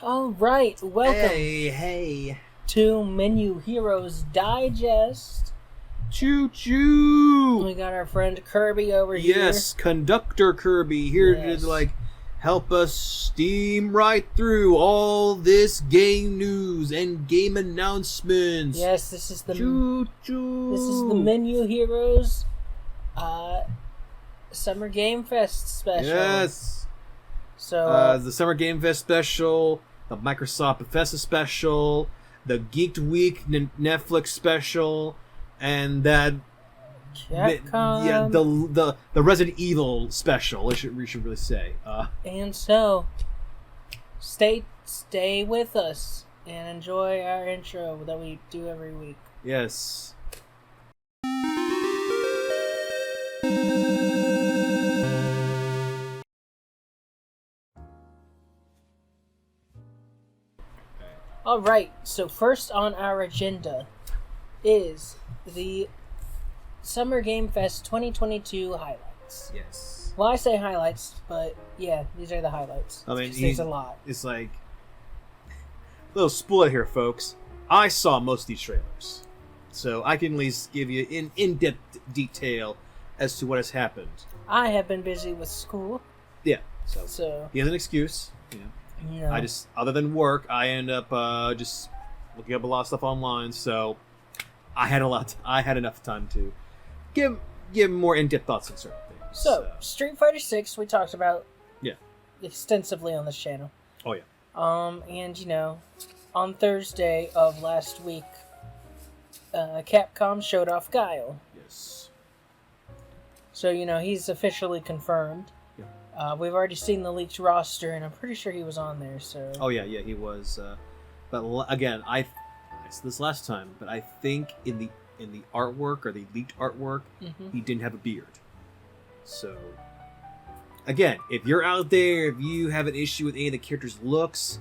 All right, welcome Hey. to Menu Heroes Digest. Choo-choo! We got our friend Kirby over here. Yes, Conductor Kirby here to, help us steam right through all this game news and game announcements. Yes, this is the Choo-choo! This is the Menu Heroes Summer Game Fest special. Yes! So the Summer Game Fest special, the Microsoft Bethesda special, the Geeked Week Netflix special, and that Capcom. the Resident Evil special. We should really say. And so, stay with us and enjoy our intro that we do every week. Yes. Alright, so first on our agenda is the Summer Game Fest 2022 highlights. Yes. Well, I say highlights, but yeah, these are the highlights. I mean, there's a lot. It's like a little spoiler here, folks. I saw most of these trailers, so I can at least give you in-depth detail as to what has happened. I have been busy with school. Yeah. So he has an excuse. you know, I just, other than work, I end up just looking up a lot of stuff online. So I had enough time to give more in-depth thoughts on certain things. So Street Fighter 6 we talked about extensively on this channel. Oh yeah. And on Thursday of last week, Capcom showed off Guile. Yes. So he's officially confirmed. We've already seen the leaked roster, and I'm pretty sure he was on there. So. Oh yeah, he was. But again, I said this last time, but I think in the artwork or the leaked artwork, he didn't have a beard. So, again, if you're out there, if you have an issue with any of the characters' looks,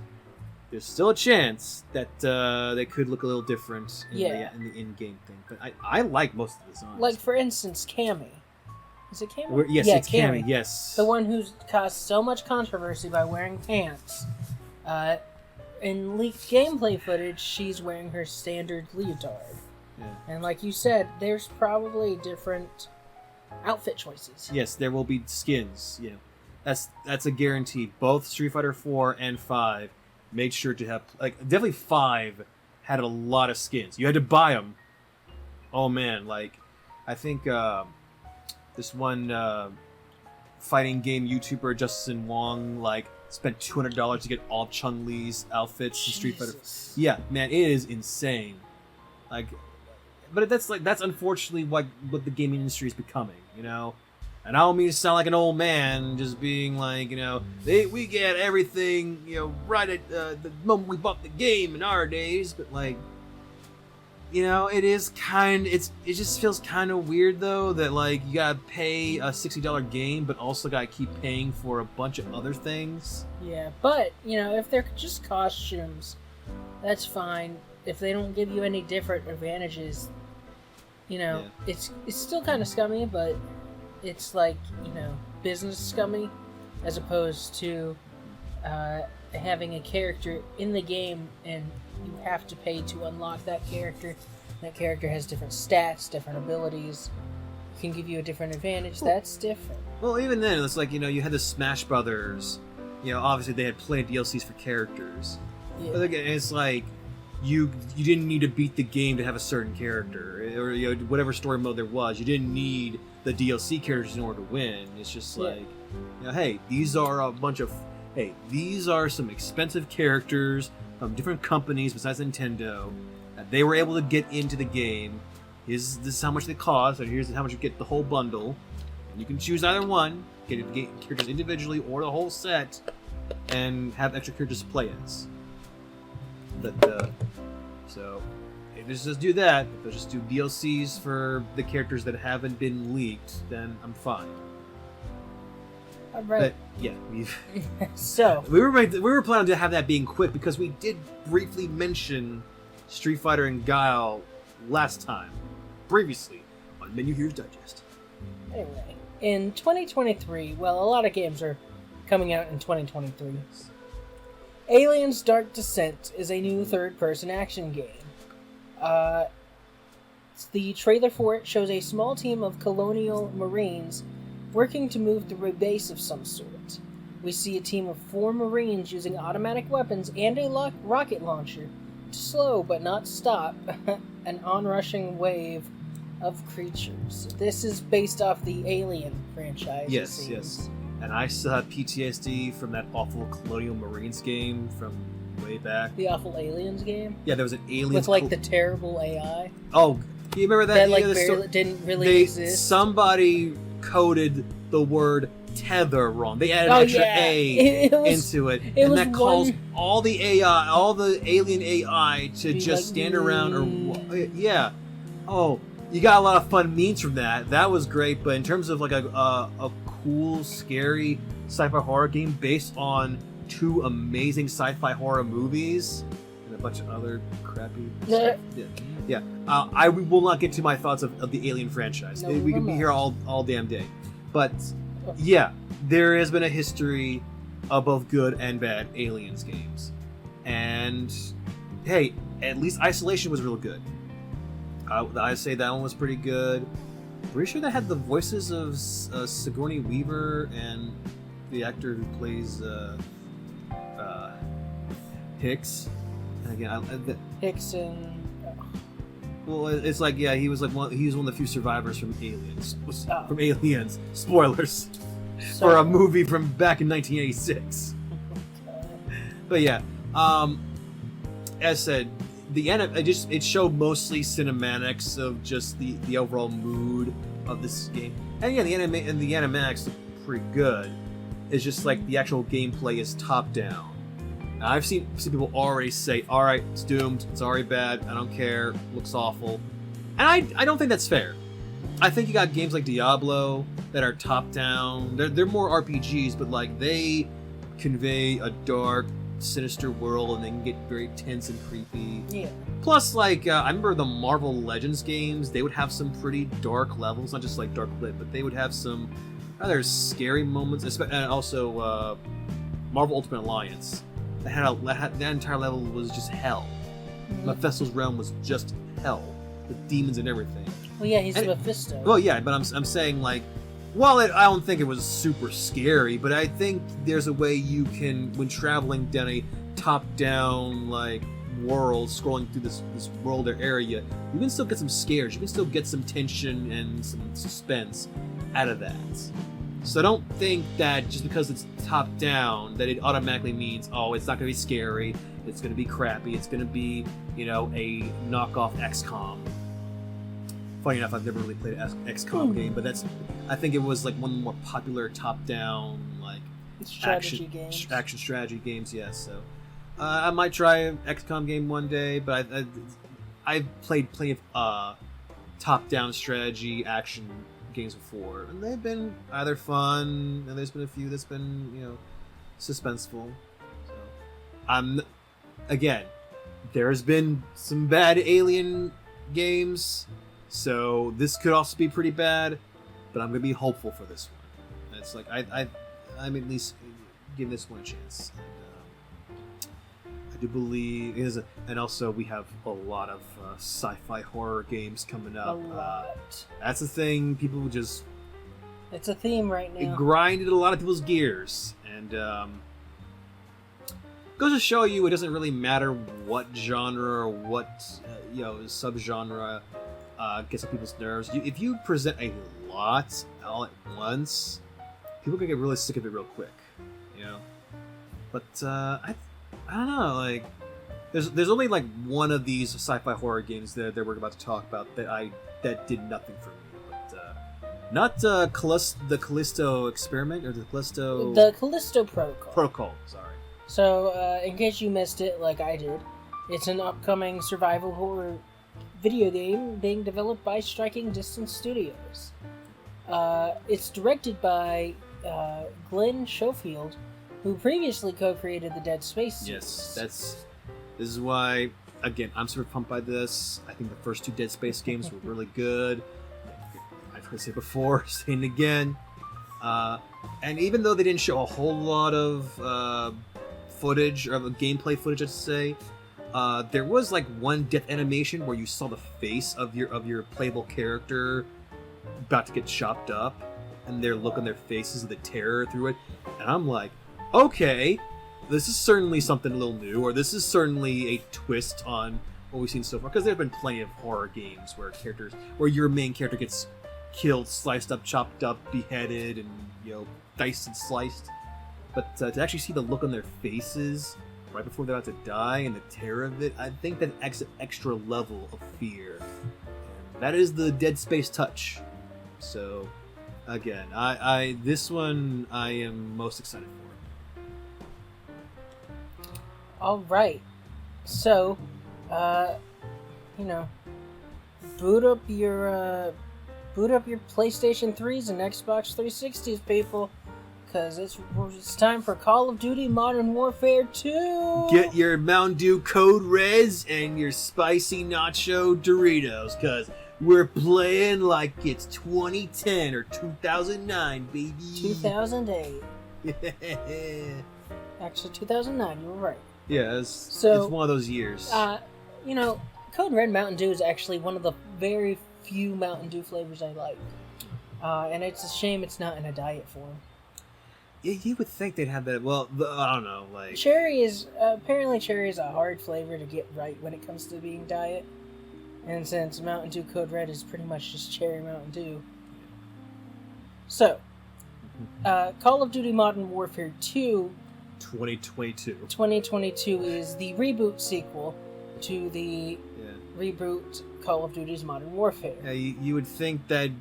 there's still a chance that they could look a little different in the in-game thing. But I like most of the designs. Like for instance, Cammy. Is it Cammy? Yes, it's Cammy. Yes. The one who's caused so much controversy by wearing pants. In leaked gameplay footage, she's wearing her standard leotard. Yeah. And like you said, there's probably different outfit choices. Yes, there will be skins. Yeah, that's a guarantee. Both Street Fighter 4 and 5 made sure to have, definitely 5 had a lot of skins. You had to buy them. Oh man, I think this one fighting game YouTuber Justin Wong spent $200 to get all Chun-Li's outfits in Street Fighter. Yeah, man, it is insane. But that's unfortunately what the gaming industry is becoming, And I don't mean to sound like an old man, just being we get everything, right at the moment we bought the game in our days, but it is it just feels kind of weird though that you gotta pay a $60 game, but also gotta keep paying for a bunch of other things. Yeah, but if they're just costumes, that's fine. If they don't give you any different advantages, it's still kind of scummy, but it's business scummy, as opposed to having a character in the game and you have to pay to unlock that character. That character has different stats, different abilities, can give you a different advantage. That's different. Well, even then, it's you had the Smash Brothers. Obviously they had plenty of DLCs for characters. Yeah. But again, it's you didn't need to beat the game to have a certain character, or whatever story mode there was. You didn't need the DLC characters in order to win. It's just hey, these are these are some expensive characters from different companies besides Nintendo. They were able to get into the game. This is how much they cost, and here's how much you get the whole bundle. And you can choose either one, get characters individually or the whole set, and have extra characters to play as. So if they just do that, if they just do DLCs for the characters that haven't been leaked, then I'm fine. All right. But yeah, so we were planning to have that being quick because we did briefly mention Street Fighter and Guile last time, previously on Menu Heroes Digest. Anyway, in 2023, well, a lot of games are coming out in 2023. Aliens Dark Descent is a new third-person action game. The trailer for it shows a small team of colonial marines working to move through a base of some sort. We see a team of 4 marines using automatic weapons and a rocket launcher to slow but not stop an onrushing wave of creatures. This is based off the Alien franchise. Yes. And I still have PTSD from that awful Colonial Marines game from way back. The awful Aliens game? Yeah, there was an Alien... With, like, the terrible AI? Oh, do you remember that? That, like, barely, didn't really exist? Somebody coded the word tether wrong. They added an extra A into it. And that calls all the AI, all the alien AI to just stand around or... Yeah. Oh, you got a lot of fun memes from that. That was great, but in terms of, like, a cool, scary sci-fi horror game based on 2 amazing sci-fi horror movies and a bunch of other crappy stuff. Yeah. I will not get to my thoughts of the Alien franchise. No, we could be here all damn day. But yeah, there has been a history of both good and bad Aliens games. And hey, at least Isolation was real good. I say that one was pretty good. Pretty sure that had the voices of Sigourney Weaver and the actor who plays Hicks. And again, Hicks and... Well, it's like, yeah, he was one of the few survivors from Aliens. From Aliens. Spoilers. For a movie from back in 1986. But yeah, as said, it showed mostly cinematics of just the overall mood of this game. And yeah, the animatics look pretty good. It's just like the actual gameplay is top down. Now, I've seen people already say, all right, it's doomed, it's already bad, I don't care, looks awful. And I don't think that's fair. I think you got games like Diablo that are top down. They're more RPGs, but like they convey a dark, sinister world, and they can get very tense and creepy. Yeah. Plus, like I remember the Marvel Legends games. They would have some pretty dark levels, not just like dark lit, but they would have some rather scary moments. And also Marvel Ultimate Alliance. That entire level was just hell. Mephisto's realm was just hell, with demons and everything. Well, yeah, he's Mephisto. Well, yeah, but I'm saying like, well, I don't think it was super scary, but I think there's a way you can, when traveling down a top-down like world, scrolling through this world or area, you can still get some scares. You can still get some tension and some suspense out of that. So I don't think that just because it's top down that it automatically means, oh, it's not going to be scary, it's going to be crappy, it's going to be, a knockoff XCOM. Funny enough, I've never really played an XCOM game, but I think it was like one of the more popular top down like action strategy games. Yes, so I might try an XCOM game one day, but I've played plenty of top down strategy action games before, and they've been either fun, and there's been a few that's been suspenseful. So again, there's been some bad Alien games, so this could also be pretty bad, but I'm gonna be hopeful for this one. It's like I'm at least giving this one a chance. I do believe it is, and also we have a lot of sci-fi horror games coming up. A lot. That's the thing. People just it's a theme right now. It grinded a lot of people's gears, and goes to show you it doesn't really matter what genre or what subgenre gets on people's nerves. If you present a lot all at once, people can get really sick of it real quick. But I don't know, like there's only like one of these sci-fi horror games that we're about to talk about that did nothing for me. But not the Callisto Experiment or the Callisto Protocol. Sorry. So in case you missed it, like I did, it's an upcoming survival horror video game being developed by Striking Distance Studios. It's directed by Glenn Schofield, who previously co-created the Dead Space series. Yes, this is why, again, I'm super pumped by this. I think the first 2 Dead Space games were really good. I've heard it say before, saying it again. And even though they didn't show a whole lot of footage, or the gameplay footage, I'd say, there was like one death animation where you saw the face of your playable character about to get chopped up, and their look on their faces of the terror through it, and I'm like, okay, this is certainly something a little new, or this is certainly a twist on what we've seen so far, because there have been plenty of horror games where your main character gets killed, sliced up, chopped up, beheaded, and diced and sliced. But to actually see the look on their faces right before they're about to die and the terror of it, I think that adds an extra level of fear. And that is the Dead Space touch. So, again, this one I am most excited for. All right. So, boot up your PlayStation 3s and Xbox 360s, people, because it's time for Call of Duty Modern Warfare 2. Get your Mountain Dew Code Reds and your spicy nacho Doritos, because we're playing like it's 2010 or 2009, baby. 2008. Actually, 2009. You were right. Yeah, it's one of those years. Code Red Mountain Dew is actually one of the very few Mountain Dew flavors I like. And it's a shame it's not in a diet form. Yeah, you would think they'd have that. Well, I don't know. Like, cherry is a hard flavor to get right when it comes to being diet. And since Mountain Dew Code Red is pretty much just cherry Mountain Dew. So, Call of Duty Modern Warfare 2 2022 is the reboot sequel to the reboot Call of Duty's Modern Warfare. Yeah, you would think that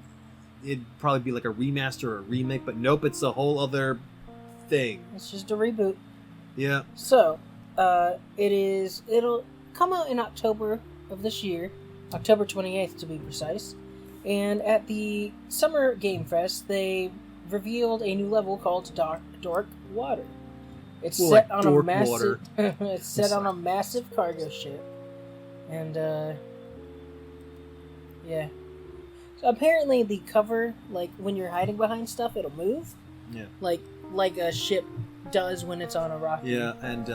it'd probably be like a remaster or a remake, but nope, it's a whole other thing. It's just a reboot. Yeah. So, it'll come out in October of this year, October 28th to be precise. And at the Summer Game Fest, they revealed a new level called Dark Water. It's set on a massive. It's set on a massive cargo ship, and yeah. So apparently, the cover, like when you're hiding behind stuff, it'll move. Yeah. Like a ship does when it's on a rocket. Yeah, and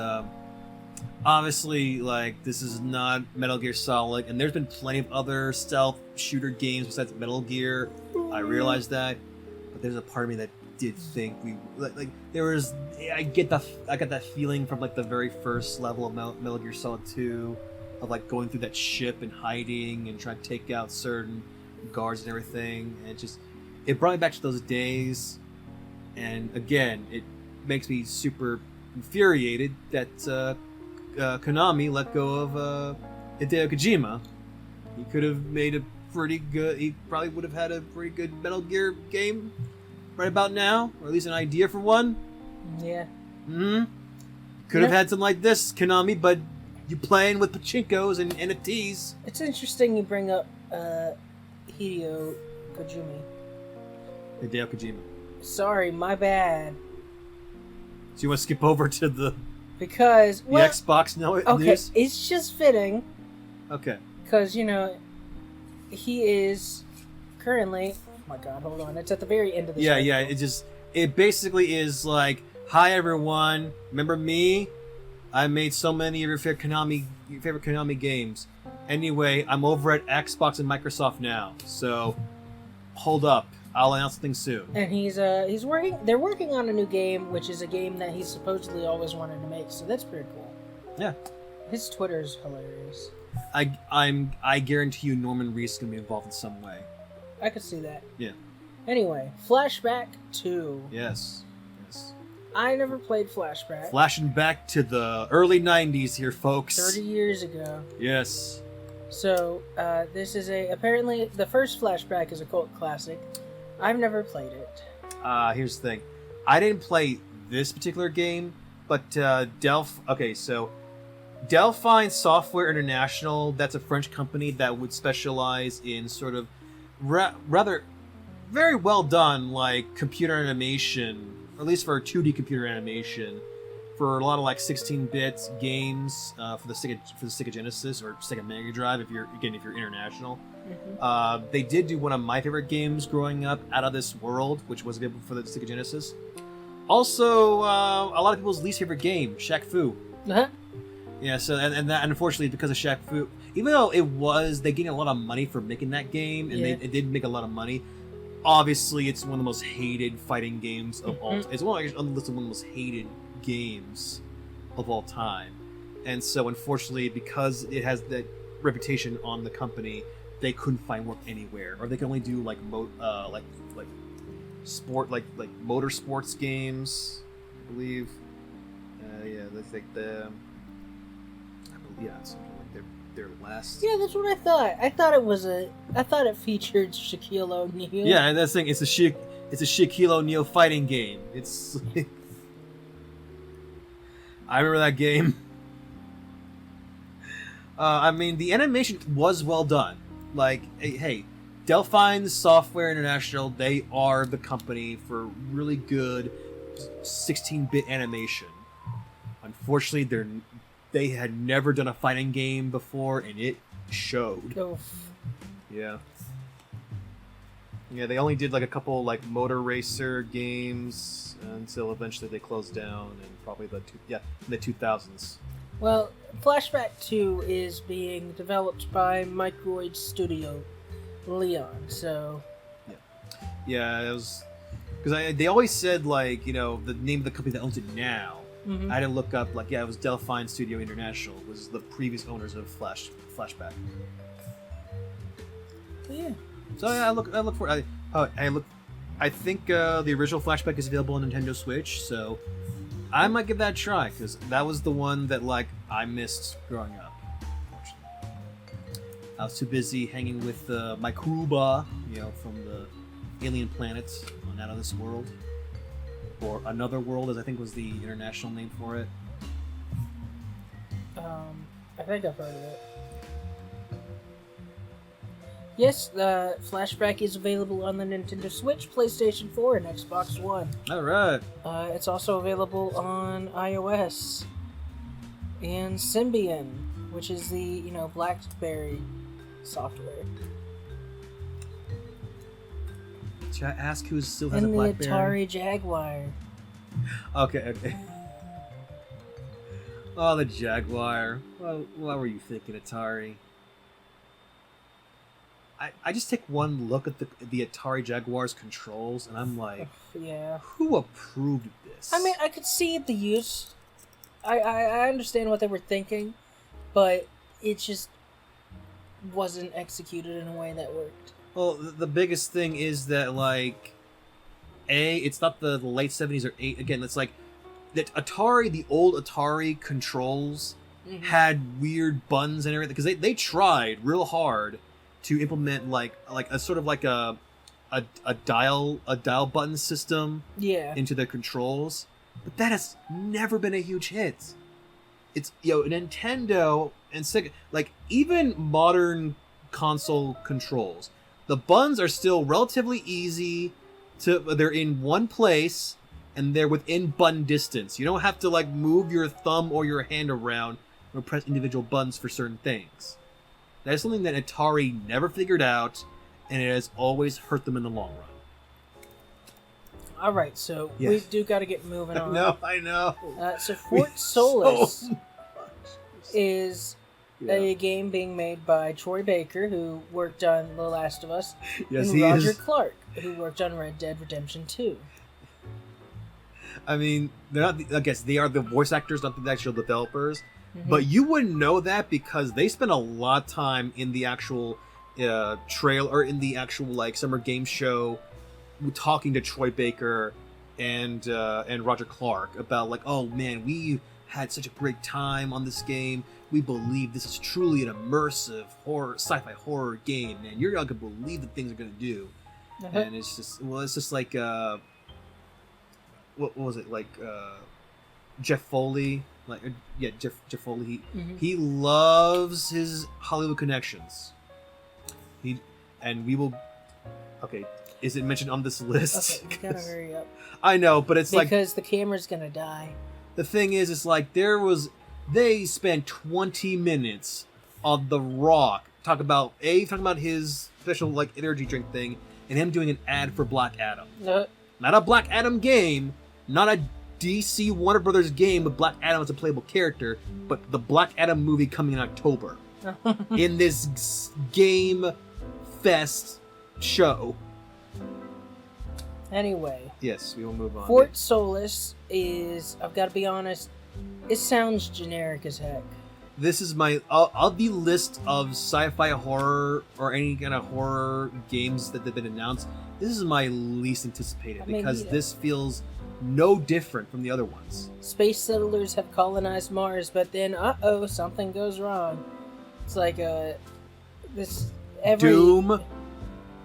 obviously, like, this is not Metal Gear Solid, and there's been plenty of other stealth shooter games besides Metal Gear. I realize that, but there's a part of me that did think we like there was. I got that feeling from like the very first level of Metal Gear Solid 2 of like going through that ship and hiding and trying to take out certain guards and everything, and it brought me back to those days. And again, it makes me super infuriated that Konami let go of Hideo Kojima. He could have made a pretty good. He probably would have had a pretty good Metal Gear game right about now, or at least an idea for one. Yeah. Could have had something like this, Konami, but you playing with pachinkos and NFTs. It's interesting you bring up Hideo Kojima. Sorry, my bad. So you want to skip over to the Xbox news? Okay, it's just fitting. Okay. Because, he is currently... Oh my god, hold on. It's at the very end of the show. Yeah, it basically is like, hi everyone, remember me? I made so many of your favorite Konami games. Anyway, I'm over at Xbox and Microsoft now, so hold up. I'll announce things soon. And they're working on a new game, which is a game that he supposedly always wanted to make, so that's pretty cool. Yeah. His Twitter's hilarious. I guarantee you Norman Reedus is going to be involved in some way. I could see that. Yeah. Anyway, Flashback 2. Yes. I never played Flashback. Flashing back to the early 90s here, folks. 30 years ago. Yes. So, this is apparently, the first Flashback is a cult classic. I've never played it. Here's the thing. I didn't play this particular game, but Delphine Software International, that's a French company that would specialize in sort of rather very well done, like, computer animation, or at least for 2D computer animation, for a lot of like 16-bit games for the Sega Genesis or Sega Mega Drive. If you're international, they did do one of my favorite games growing up, Out of This World, which was available for the Sega Genesis. Also, a lot of people's least favorite game, Shaq Fu. Uh-huh. Yeah, so and unfortunately because of Shaq Fu, even though they gained a lot of money for making that game, and it did make a lot of money. Obviously, it's one of the most hated fighting games of all. It's on the list of one of the most hated games of all time, and so unfortunately, because it has that reputation on the company, they couldn't find work anywhere, or they could only do like sport like motor sports games, I believe. Yeah, that's like something like their last. Yeah, that's what I thought. I thought it featured Shaquille O'Neal. Yeah, and that's the thing. It's a Shaquille O'Neal fighting game. It's. I remember that game. I mean, the animation was well done. Like, hey, Delphine Software International, they are the company for really good 16-bit animation. Unfortunately, they had never done a fighting game before, and it showed. Oof. Yeah. Yeah, they only did like a couple like motor racer games until eventually they closed down in probably in the 2000s. Well, Flashback 2 is being developed by Microid Studio Leon, so... Yeah, it was... Because they always said, like, you know, the name of the company that owns it now. Mm-hmm. I had to look up, like, it was Delphine Studio International, was the previous owners of Flashback. Yeah. So yeah, I look for I think the original Flashback is available on Nintendo Switch, so I might give that a try because that was the one that like I missed growing up. Unfortunately, I was too busy hanging with my Kuruba, you know, from the alien planets on Out of This World, or Another World, as I think was the international name for it. I think I've heard of it. Yes, the Flashback is available on the Nintendo Switch, PlayStation 4, and Xbox One. Alright. It's also available on iOS and Symbian, which is the, you know, BlackBerry software. Should I ask who still has and a BlackBerry? And the Atari Jaguar. Okay. Oh, the Jaguar. What were you thinking, Atari? I just take one look at the Atari Jaguar's controls, and I'm like, yeah, who approved this? I mean, I could see the use. I understand what they were thinking, but it just wasn't executed in a way that worked. Well, the biggest thing is that, like, it's not the late 70s or 8. Again, it's like, that Atari, the old Atari controls had weird buttons and everything, because they tried real hard to implement like a sort of like a dial button system into the controls, but that has never been a huge hit. It's, you know, Nintendo and Sega, like even modern console controls, the buttons are still relatively easy they're in one place and they're within button distance. You don't have to like move your thumb or your hand around or press individual buttons for certain things. That is something that Atari never figured out, and it has always hurt them in the long run. Alright, so we do got to get moving on. I know. So Fort Solis is a game being made by Troy Baker, who worked on The Last of Us, and Roger Clark, who worked on Red Dead Redemption 2. I mean, they're not. I guess they are the voice actors, not the actual developers. But you wouldn't know that because they spent a lot of time in the actual trail or in the actual like summer game show, talking to Troy Baker and Roger Clark about like, oh man, we had such a great time on this game. We believe this is truly an immersive sci-fi horror game, man. You're not gonna believe the things they're gonna do. And it's just like what was it like? Jeff Foley. Jeff Foley. He loves his Hollywood connections. We will. Okay, is it mentioned on this list? Okay, we gotta hurry up. I know, but it's because the camera's gonna die. The thing is, it's like they spent 20 minutes on The Rock talking about his special like energy drink thing, and him doing an ad for Black Adam. Not a Black Adam game, not a DC Warner Brothers game with Black Adam as a playable character, but the Black Adam movie coming in October. In this Game Fest show. Anyway. Yes, we will move on. Fort Solis is, I've got to be honest, it sounds generic as heck. This is my of the list of sci-fi horror or any kind of horror games that have been announced. This is my least anticipated because this feels no different from the other ones. Space settlers have colonized Mars, but then something goes wrong. It's like Doom.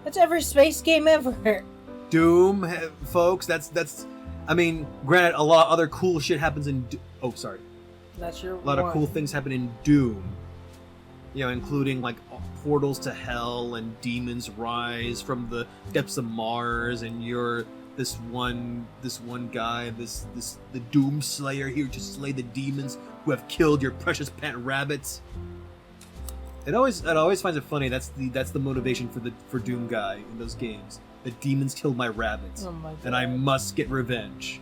That's every space game ever. Doom, folks. That's. I mean, granted, a lot of other cool shit happens in. That's your. A lot of cool things happen in Doom. You know, including like portals to hell and demons rise from the depths of Mars, and you're this one guy, the Doom Slayer here to slay the demons who have killed your precious pet rabbits. It always finds it funny. That's the motivation for Doom guy in those games. The demons killed my rabbits, and I must get revenge.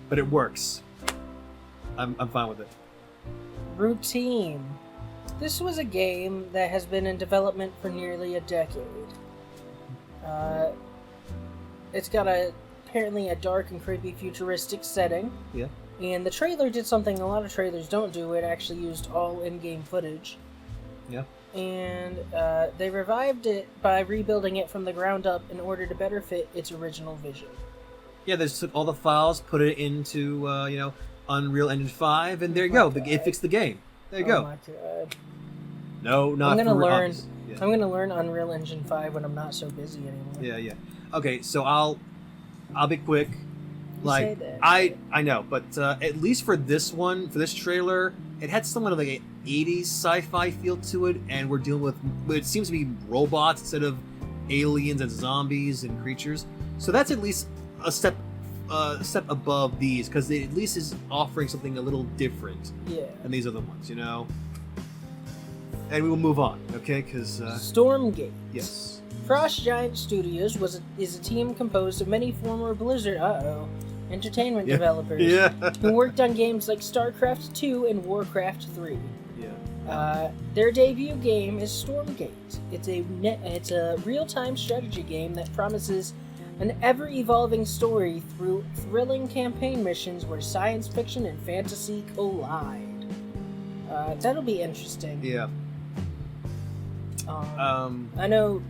But it works. I'm fine with it. Routine. This was a game that has been in development for nearly a decade. It's got apparently a dark and creepy futuristic setting. Yeah. And the trailer did something a lot of trailers don't do. It actually used all in-game footage. Yeah. And they revived it by rebuilding it from the ground up in order to better fit its original vision. Yeah, they just took all the files, put it into Unreal Engine 5, and there you go. God. It fixed the game. There you go. Oh my God. No, not. I'm gonna learn Unreal Engine 5 when I'm not so busy anymore. Yeah. Okay, so I'll be quick. Like say that. I know, but at least for this trailer, it had somewhat of like an 80s sci-fi feel to it, and we're dealing with it seems to be robots instead of aliens and zombies and creatures. So that's at least a step above these, because it at least is offering something a little different than these other ones, you know. And we will move on, okay? Because Stormgate. Yes. Frost Giant Studios is a team composed of many former Blizzard entertainment developers who worked on games like StarCraft 2 and Warcraft 3. Their debut game is Stormgate. It's a real-time strategy game that promises an ever-evolving story through thrilling campaign missions where science fiction and fantasy collide. That'll be interesting. Yeah. I know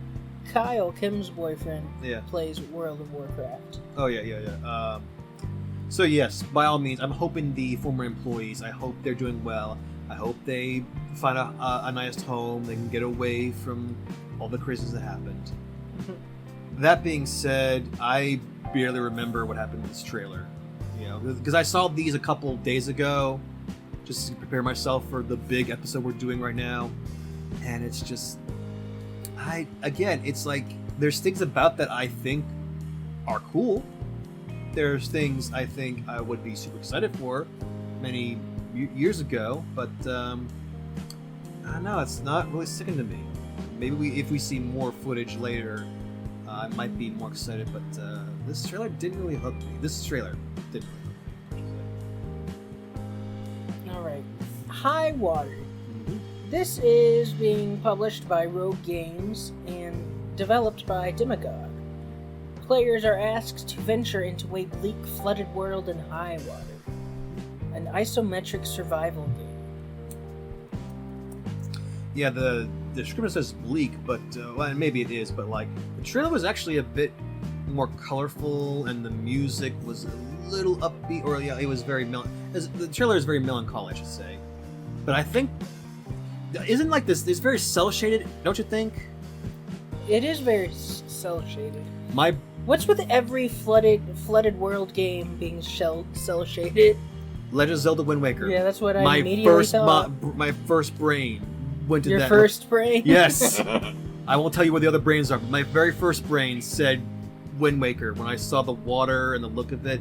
Kyle, Kim's boyfriend, Yeah. plays World of Warcraft. Oh, yeah. So, yes, by all means, I'm hoping the former employees, I hope they're doing well. I hope they find a nice home. They can get away from all the craziness that happened. That being said, I barely remember what happened in this trailer. You know, because I saw these a couple days ago, just to prepare myself for the big episode we're doing right now. And it's just... it's like, there's things about that I think are cool. There's things I think I would be super excited for many years ago, but I don't know, it's not really sticking to me. Maybe if we see more footage later, I might be more excited, but this trailer didn't really hook me. Alright. High Water. This is being published by Rogue Games and developed by Demagogue. Players are asked to venture into a bleak, flooded world in High Water, an isometric survival game. Yeah, the description says bleak, but well, maybe it is, but like the trailer was actually a bit more colorful, and the music was a little upbeat, or it was very the trailer is very melancholy, I should say. But I think isn't like this? It's very cel shaded, don't you think? It is very cel shaded. What's with every flooded world game being cel shaded? Legend of Zelda: Wind Waker. Yeah, that's what I immediately thought. My first brain went to Your that. Your first brain? Yes. I won't tell you where the other brains are, but my very first brain said Wind Waker when I saw the water and the look of it.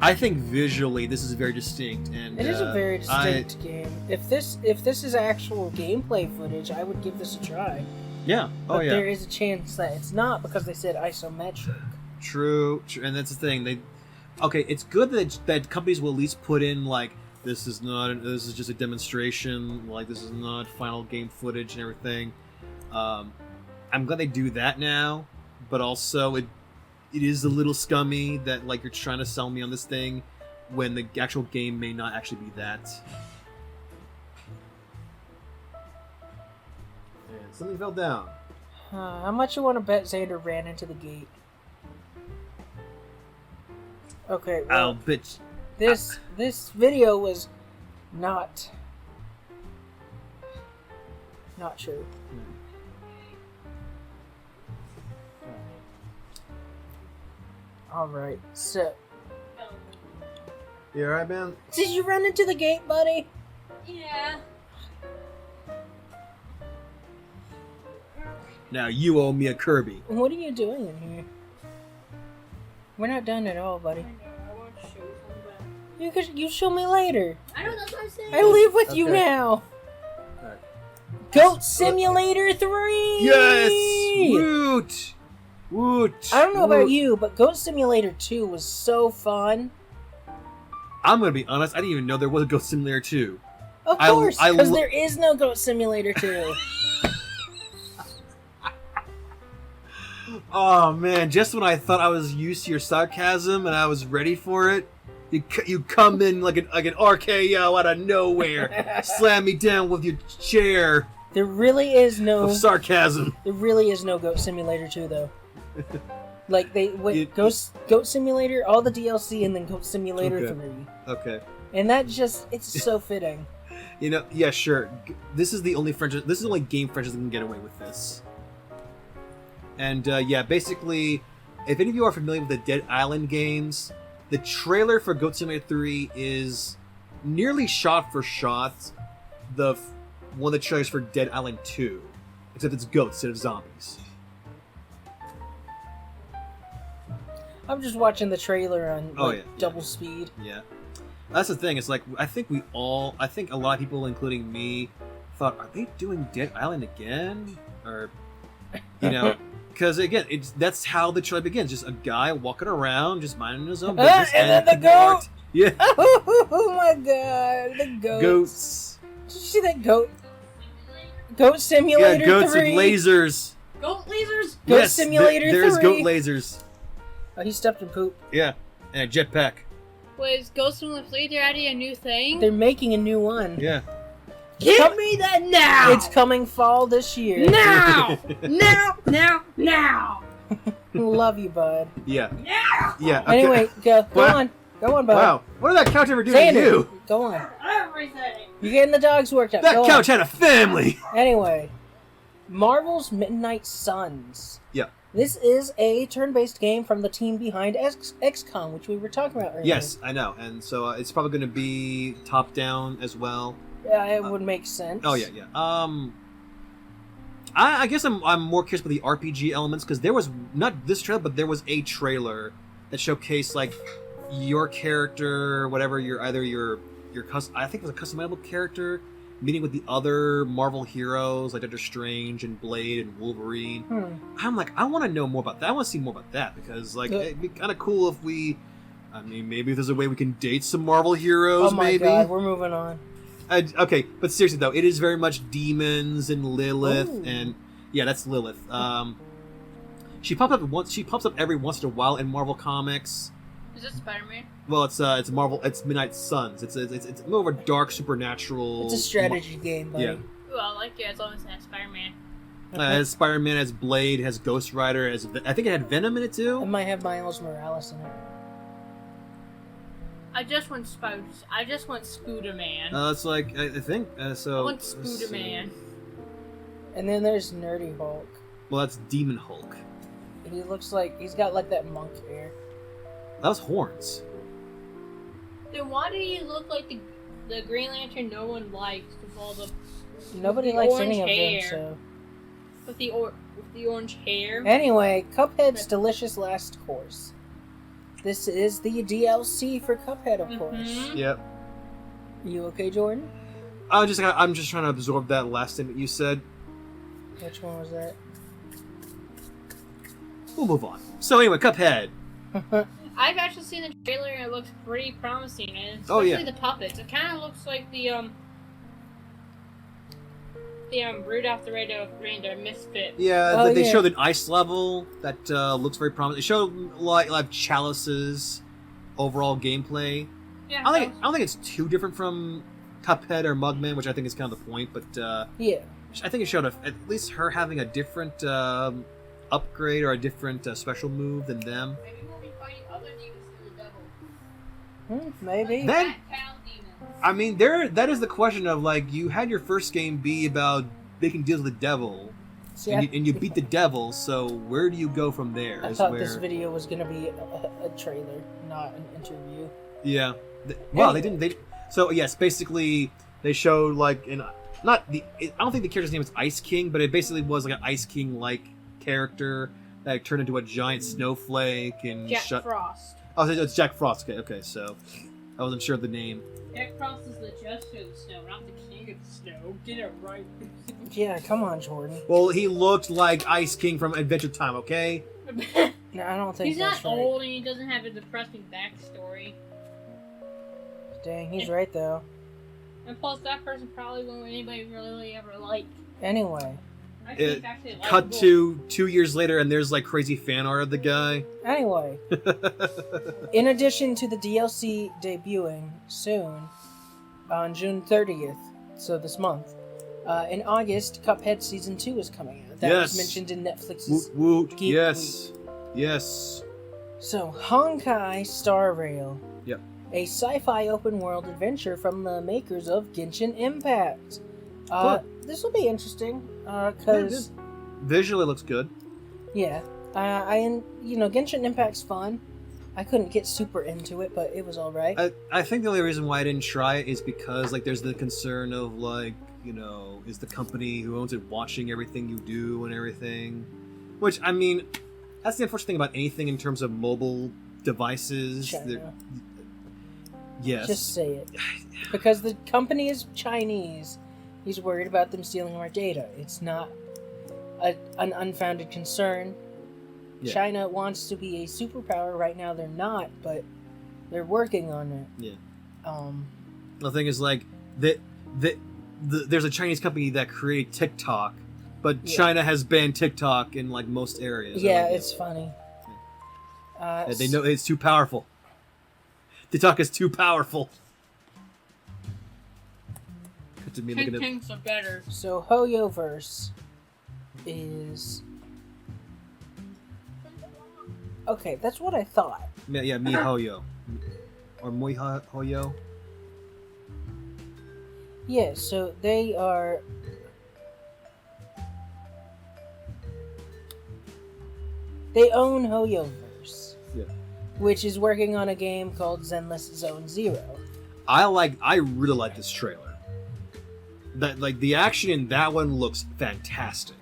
I think visually this is very distinct, and it is a very distinct game. If this is actual gameplay footage, I would give this a try. Yeah. But there is a chance that it's not, because they said isometric. True, and that's the thing. okay, it's good that companies will at least put in like this is just a demonstration, like this is not final game footage and everything. I'm glad they do that now, but also it is a little scummy that like you're trying to sell me on this thing when the actual game may not actually be that. And something fell down. How much you want to bet Xander ran into the gate? Okay, well, I'll bet. this video was not true. Alright, so... You alright, man? Did you run into the gate, buddy? Yeah. Now you owe me a Kirby. What are you doing in here? We're not done at all, buddy. I know, I want to show you something. You show me later. I know, that's what I'm saying. I leave with you Okay. now. Alright. Goat Simulator 3! Yes! Woot! Woot! I don't know about Woot. you, but Goat Simulator 2 was so fun. I'm gonna be honest, I didn't even know there was a Ghost Simulator 2. Of I- course, I because lo- there is no Goat Simulator 2. Oh man, just when I thought I was used to your sarcasm and I was ready for it, you come in like an RKO out of nowhere, slam me down with your chair There really is no of sarcasm. Goat Simulator 2 though. Like Goat Simulator, all the DLC, and then Goat Simulator Okay. 3, Okay. and it's so fitting. You know, yeah, sure. This is the only franchise. This is the only game franchise that can get away with this. And yeah, basically, if any of you are familiar with the Dead Island games, the trailer for Goat Simulator 3 is nearly shot for shot one of the trailers for Dead Island 2, except it's goats instead of zombies. I'm just watching the trailer on double speed. Yeah, that's the thing. It's like I think a lot of people, including me, thought, are they doing Dead Island again? Or, you know, because again, that's how the trailer begins. Just a guy walking around, just minding his own business, and then the people goat! aren't- Yeah, Oh my god, the goats. goats. Did you see that Goat Simulator Yeah, goats 3? with lasers. Goat lasers? Goat Yes, Simulator there's 3. goat lasers. Oh, he stepped in poop. Yeah, and a jetpack. Was Ghost Simulator 3 they're adding a new thing? They're making a new one. Yeah. Give me that now! It's coming fall this year. Now! Now! Love you, bud. Yeah. Now! Yeah. Okay. Anyway, go Wow. on. Go on, bud. Wow. What did that couch ever do to Xander, you? go on. Everything! You're getting the dogs worked up. That Go couch had a family. on. Anyway, Marvel's Midnight Suns. Yeah. This is a turn-based game from the team behind XCOM, which we were talking about earlier. Yes, I know, and so it's probably going to be top down as well. Yeah, it would make sense. Oh yeah. I guess I'm more curious about the RPG elements because there was not this trailer, but there was a trailer that showcased like your character, whatever your I think it was a customizable character meeting with the other Marvel heroes like Doctor Strange and Blade and Wolverine. I'm like, I want to know more about that. I want to see more about that because like it'd be kind of cool if maybe there's a way we can date some Marvel heroes. Oh my maybe. god, we're moving on. Okay, but seriously though, it is very much demons and Lilith, Ooh. and yeah, that's Lilith. She pops up every once in a while in Marvel comics. Is it Spider-Man? Well, it's Marvel. It's Midnight Suns. It's more of a dark supernatural. It's a strategy game, buddy. Yeah. Ooh, I like it as long as it has Spider-Man. Has Spider-Man, has Blade, has Ghost Rider, I think it had Venom in it It too. might have Miles Morales in it. I just want Scooter Man. It's like I think so. I want Scooter Man. And then there's Nerdy Hulk. Well, that's Demon Hulk. He looks like he's got like that monk hair. That was horns. Then why do you look like the Green Lantern no one likes with all the Nobody the likes orange any of hair. them, so. with the orange hair? Anyway, Cuphead's Delicious Last Course. This is the DLC for Cuphead, of course. Mhm. Yep. You okay, Jordan? I'm just trying to absorb that last thing that you said. Which one was that? We'll move on. So anyway, Cuphead. I've actually seen the trailer and it looks pretty promising, and especially the puppets. It kind of looks like the Rudolph the Reindeer Misfit. Yeah, they showed an ice level that looks very promising. They showed like Chalice's overall gameplay. Yeah, I don't think it's too different from Cuphead or Mugman, which I think is kind of the point. But yeah, I think it showed at least her having a different upgrade or a different special move than them. Maybe we'll be fighting other demons than the devil. Maybe. Then, Cow demons. I mean, that is the question of like you had your first game be about making deals with the devil, See, and you beat the devil. So where do you go from there? I thought this video was gonna be a trailer, not an interview. Yeah. Well, they didn't. So yes, basically they showed like I don't think the character's name is Ice King, but it basically was like an Ice King like character that turned into a giant snowflake and Jack Frost. Oh, it's Jack Frost. Okay, so I wasn't sure of the name. Jack Frost is the jester of the snow, not the king of the snow. Get it right. Yeah, come on, Jordan. Well, he looked like Ice King from Adventure Time. Okay. No, I don't think he's that's not right. old and he doesn't have a depressing backstory. Dang, he's right though. And plus, that person probably won't anybody really ever like. Anyway. I think it's actually Cut to 2 years later, and there's like crazy fan art of the guy. Anyway. In addition to the DLC debuting soon, on June 30th, so this month, in August, Cuphead Season 2 is coming out. That was mentioned in Netflix's Woot. Geek Yes. Week. Yes. So, Honkai Star Rail. Yep. A sci-fi open-world adventure from the makers of Genshin Impact. This will be interesting, because... Visually looks good. Yeah. Genshin Impact's fun. I couldn't get super into it, but it was alright. I think the only reason why I didn't try it is because, like, there's the concern of, like, is the company who owns it watching everything you do and everything? Which, I mean, that's the unfortunate thing about anything in terms of mobile devices. China. Yes. Just say it. Because the company is Chinese, he's worried about them stealing our data. It's not an unfounded concern. Yeah. China wants to be a superpower. Right now they're not, but they're working on it. Yeah. The thing is, like, there's a Chinese company that created TikTok, but China has banned TikTok in, like, most areas. Yeah, it's funny. They know it's too powerful. TikTok is too powerful. To me, things are better. So Hoyoverse is... Okay, that's what I thought. Yeah, MiHoYo. Or MiHoYo. Yeah, so they are... They own Hoyoverse. Yeah. Which is working on a game called Zenless Zone Zero. I really like this trailer. The action in that one looks fantastic.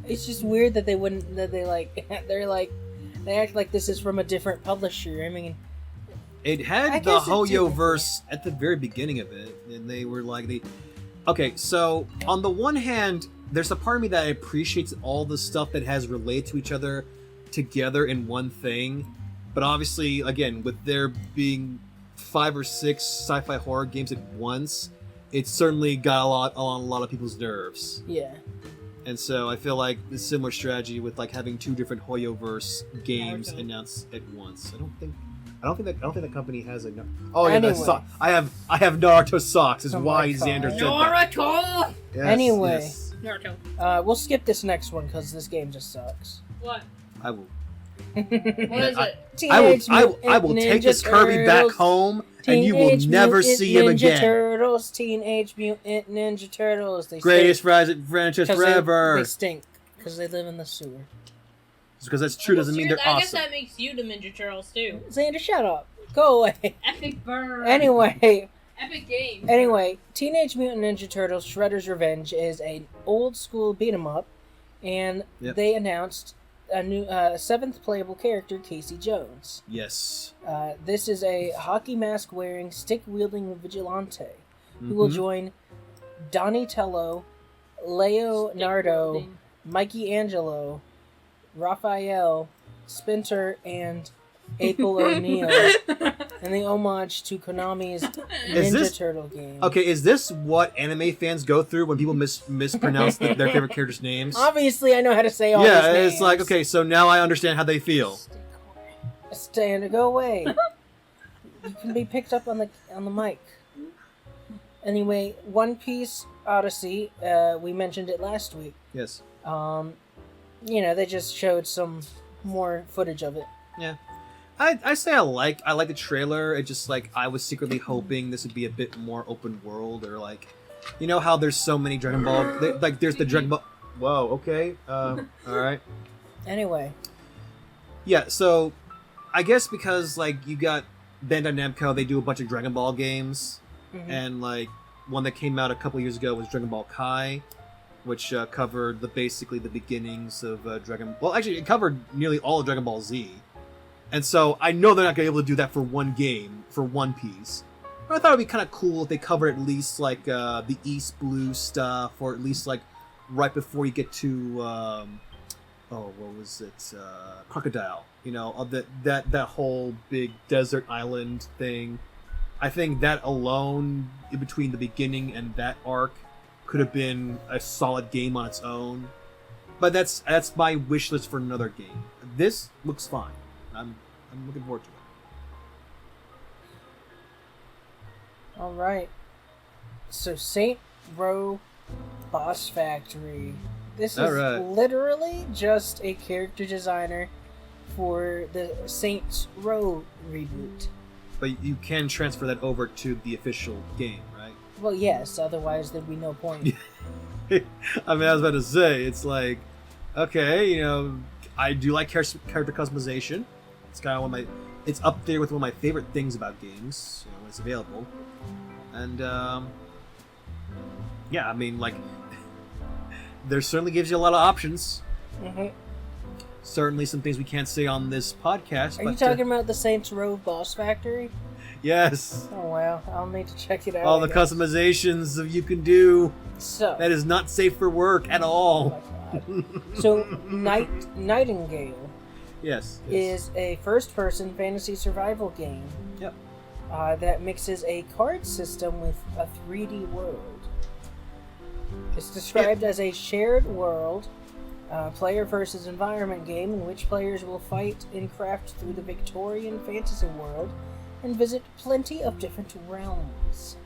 It's just weird that they act like this is from a different publisher. I mean, it had the Hoyoverse at the very beginning of it, and they were like okay, so on the one hand, there's a part of me that appreciates all the stuff that has related to each other together in one thing. But obviously, again, with there being 5 or 6 sci-fi horror games at once, it certainly got on a lot of people's nerves. Yeah. And so I feel like the similar strategy with like having 2 different Hoyoverse games announced at once. I don't think the company has a. Oh yeah, anyway. I have Naruto socks. Is why God. Xander said that. Naruto. Yes, anyway, yes. Naruto. We'll skip this next one because this game just sucks. What? I will. What is it? I will take this Kirby back home, and you will never see him again. Turtles, Teenage Mutant Ninja Turtles. They Greatest franchise forever. They stink because they live in the sewer. Just because that's true doesn't mean they're I guess awesome. that makes you the Ninja Turtles too. Xander, shut up. Go away. Epic burn. Anyway. Epic game. Anyway, Teenage Mutant Ninja Turtles Shredder's Revenge is an old school beat 'em up, and they announced a new 7th playable character, Casey Jones. Yes. This is a hockey mask wearing, stick wielding vigilante who will join Donatello, Leonardo, Mikey Angelo, Raphael, Splinter, and April O'Neil, and the homage to Konami's Ninja Turtle game. Okay, is this what anime fans go through when people mispronounce their favorite characters' names? Obviously, I know how to say all these names. Yeah, it's like, okay, so now I understand how they feel. Stand to go away. You can be picked up on the mic. Anyway, One Piece Odyssey, we mentioned it last week. Yes. They just showed some more footage of it. Yeah. I say I like the trailer. It just like I was secretly hoping this would be a bit more open world, or like, you know how there's so many Dragon Ball, like there's the Dragon Ball. Whoa, okay, all right. Anyway. Yeah, so I guess because like you got Bandai Namco, they do a bunch of Dragon Ball games, and like one that came out a couple years ago was Dragon Ball Kai, which covered basically the beginnings of Dragon. Well, actually, it covered nearly all of Dragon Ball Z. And so I know they're not going to be able to do that for one game, for One Piece. But I thought it would be kind of cool if they covered at least like the East Blue stuff, or at least like right before you get to what was it? Crocodile. You know, that whole big desert island thing. I think that alone, in between the beginning and that arc, could have been a solid game on its own. But that's my wish list for another game. This looks fine. I'm looking forward to it. All right. So Saint Row Boss Factory. This is literally just a character designer for the Saints Row reboot. But you can transfer that over to the official game, right? Well, yes. Otherwise, there'd be no point. I mean, I was about to say, it's like, okay, I do like character customization. It's kind of it's up there with one of my favorite things about games, when it's available. And yeah, I mean, like, there certainly gives you a lot of options. Mm-hmm. Certainly some things we can't say on this podcast. Are you talking about the Saints Row Boss Factory? Yes. Oh wow, I'll need to check it out. All the customizations that you can do. So that is not safe for work at all. Oh my God. So Nightingale. Yes. Is a first-person fantasy survival game. Yep. That mixes a card system with a 3D world. It's described as a shared world, player versus environment game in which players will fight and craft through the Victorian fantasy world and visit plenty of different realms.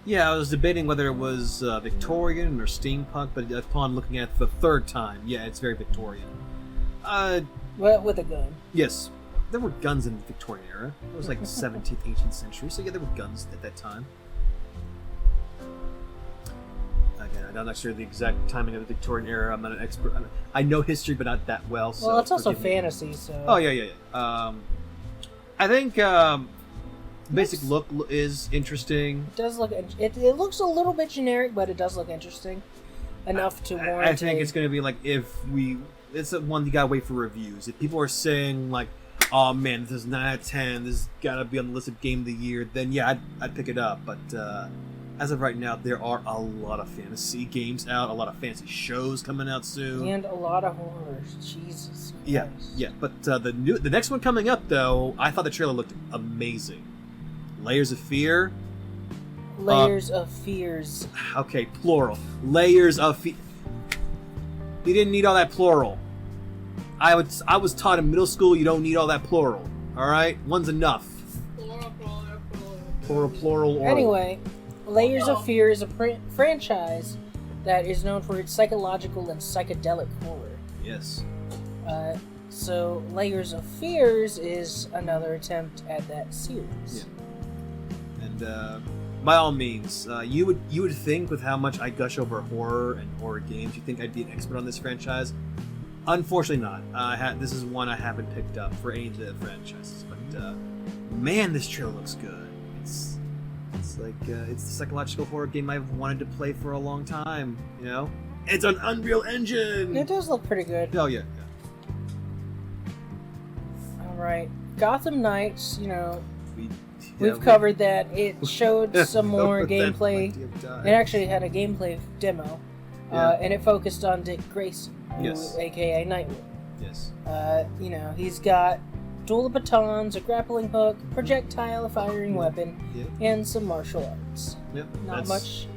Yeah, I was debating whether it was Victorian or steampunk, but upon looking at it the third time, yeah, it's very Victorian. Well, with a gun. Yes. There were guns in the Victorian era. It was like 17th, 18th century, so yeah, there were guns at that time. Again, I'm not sure the exact timing of the Victorian era. I'm not an expert. I know history, but not that well. So well, it's also fantasy, so... Oh, yeah. I think basic look is interesting. It does look... It looks a little bit generic, but it does look interesting. Enough to warrant I think it's going to be like it's one you gotta wait for reviews. If people are saying like, "Oh man, this is 9 out of 10. This has gotta be on the list of Game of the Year," then yeah, I'd pick it up. But as of right now, there are a lot of fantasy games out, a lot of fantasy shows coming out soon, and a lot of horror. Jesus Christ. Yeah. But the next one coming up though, I thought the trailer looked amazing. Layers of Fear. Layers of Fears. Okay, plural. Layers of Fear. You didn't need all that plural. I was taught in middle school you don't need all that plural. Alright? One's enough. Plural. Anyway, Layers of Fear is a franchise that is known for its psychological and psychedelic horror. Yes. So Layers of Fears is another attempt at that series. Yeah. And by all means, you would think with how much I gush over horror and horror games, you'd think I'd be an expert on this franchise. Unfortunately not. This is one I haven't picked up for any of the franchises. But man, this trailer looks good. It's like it's the psychological horror game I've wanted to play for a long time. It's an Unreal Engine. It does look pretty good. Oh yeah. All right, Gotham Knights. We've covered that. It showed some more gameplay. It actually had a gameplay demo, and it focused on Dick Grayson, aka Nightwing. Yes. He's got dual batons, a grappling hook, projectile, a firing weapon, and some martial arts. Yep. Not much.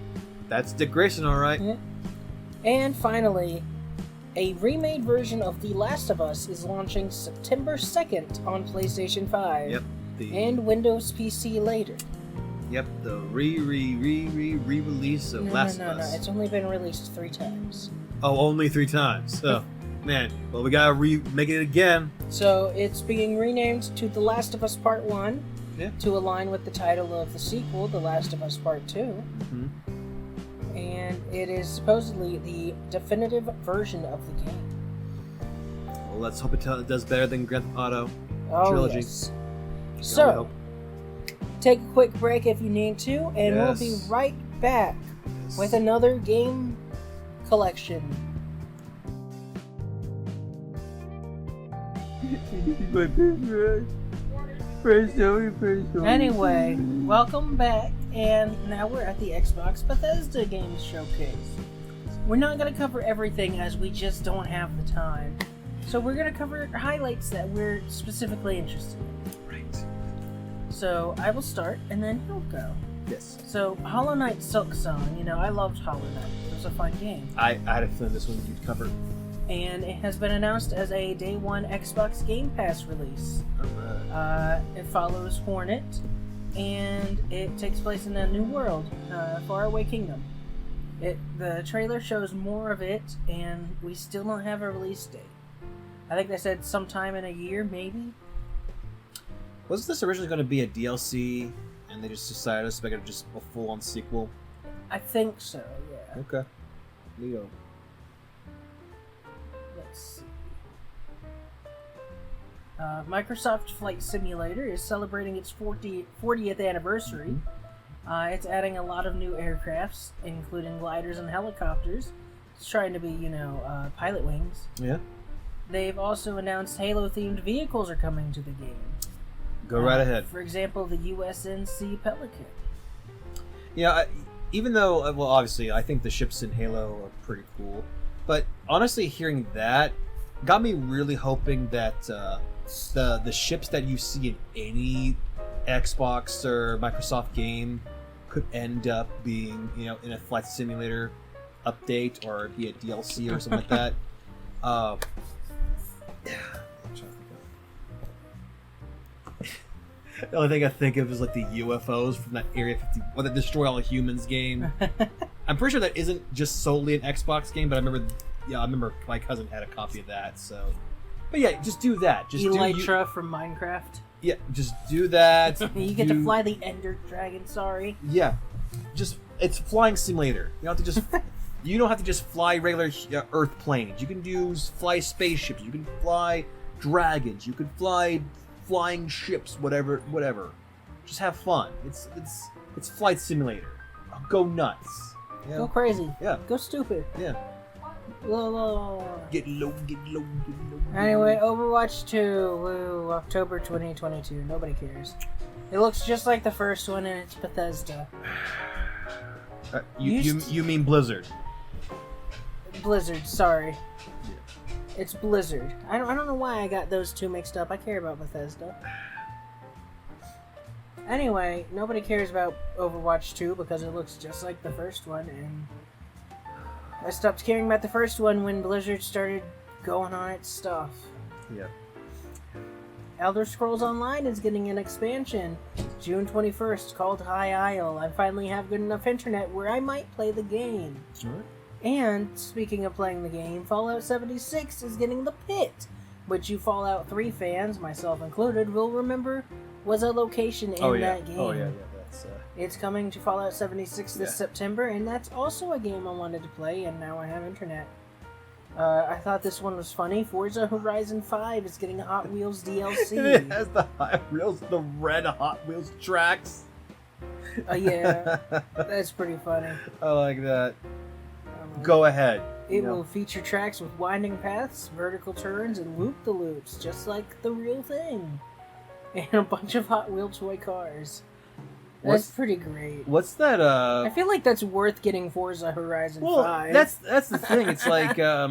That's discretion, all right. Yeah. And finally, a remade version of The Last of Us is launching September 2nd on PlayStation 5. Yep. And Windows PC later. Yep, the re-release of Last of Us. No, it's only been released 3 times. Oh, only 3 times. Oh, man. Well, we gotta make it again. So, it's being renamed to The Last of Us Part 1 to align with the title of the sequel, The Last of Us Part 2. Mm-hmm. And it is supposedly the definitive version of the game. Well, let's hope it does better than Grand Theft Auto trilogy. Yes. So, take a quick break if you need to, and we'll be right back with another game collection. Anyway, welcome back, and now we're at the Xbox Bethesda Games Showcase. We're not going to cover everything as we just don't have the time. So we're going to cover highlights that we're specifically interested in. Right. So I will start, and then he'll go. Yes. So Hollow Knight Silksong, I loved Hollow Knight. It was a fun game. I had a feeling this one you'd cover. And it has been announced as a Day 1 Xbox Game Pass release. It follows Hornet, and it takes place in a new world, Faraway Kingdom. The trailer shows more of it, and we still don't have a release date. I think they said sometime in a year, maybe? Wasn't this originally going to be a DLC, and they just decided to make it just a full-on sequel? I think so, yeah. Okay. Leo. Let's see. Microsoft Flight Simulator is celebrating its 40th anniversary. Mm-hmm. It's adding a lot of new aircrafts, including gliders and helicopters. It's trying to be, pilot wings. Yeah. They've also announced Halo-themed vehicles are coming to the game. Go right ahead. For example, the USNC Pelican. Yeah, even though, obviously, I think the ships in Halo are pretty cool. But honestly, hearing that got me really hoping that the ships that you see in any Xbox or Microsoft game could end up being, in a flight simulator update or be a DLC or something like that. I'm trying to think of. The only thing I think of is like the UFOs from that Area 51, that Destroy All Humans game. I'm pretty sure that isn't just solely an Xbox game, but I remember my cousin had a copy of that. So, but yeah, just do that. Just Elytra from Minecraft. Yeah, just do that. You get to fly the Ender Dragon. Sorry. Yeah, it's flying simulator. You don't have to just. You don't have to just fly regular Earth planes. You can fly spaceships. You can fly dragons. You can fly flying ships. Whatever. Just have fun. It's flight simulator. Go nuts. Yeah. Go crazy. Yeah. Go stupid. Yeah. Get low. Anyway, Overwatch 2, woo, October 2022. Nobody cares. It looks just like the first one, and it's Bethesda. You mean Blizzard? Blizzard, sorry. Yeah. It's Blizzard. I don't know why I got those two mixed up. I care about Bethesda. Anyway, nobody cares about Overwatch 2 because it looks just like the first one, and I stopped caring about the first one when Blizzard started going on its stuff. Yeah. Elder Scrolls Online is getting an expansion, June 21st, called High Isle. I finally have good enough internet where I might play the game. Alright. And, speaking of playing the game, Fallout 76 is getting the Pit, which you Fallout 3 fans, myself included, will remember was a location in that game. Oh yeah, that's... It's coming to Fallout 76 this September, and that's also a game I wanted to play, and now I have internet. I thought this one was funny. Forza Horizon 5 is getting a Hot Wheels DLC. It has the red Hot Wheels tracks. Yeah, that's pretty funny. I like that. Go ahead. It will feature tracks with winding paths, vertical turns, and loop-the-loops, just like the real thing. And a bunch of Hot Wheel toy cars. That's pretty great. What's that? I feel like that's worth getting Forza Horizon 5. That's the thing. It's like, I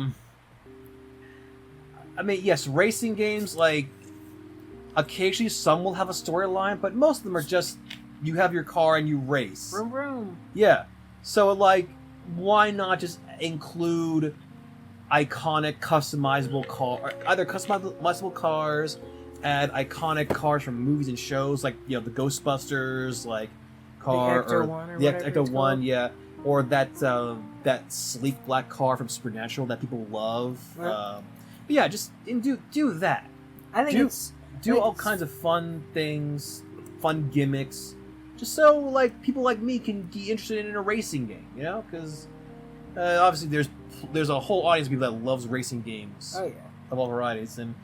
mean, yes, racing games, like, occasionally some will have a storyline, but most of them are just you have your car and you race. Vroom vroom. Yeah. So like, why not just include iconic customizable either customizable cars, add iconic cars from movies and shows, like the Ghostbusters, like car the Ecto-1 or the whatever it's Ecto-1, called. yeah, or that sleek black car from Supernatural that people love. Right. But yeah, just do that. I think it's Do all kinds of fun things, fun gimmicks, just so like people like me can be interested in a racing game, because obviously there's a whole audience of people that loves racing games Oh yeah. of all varieties, and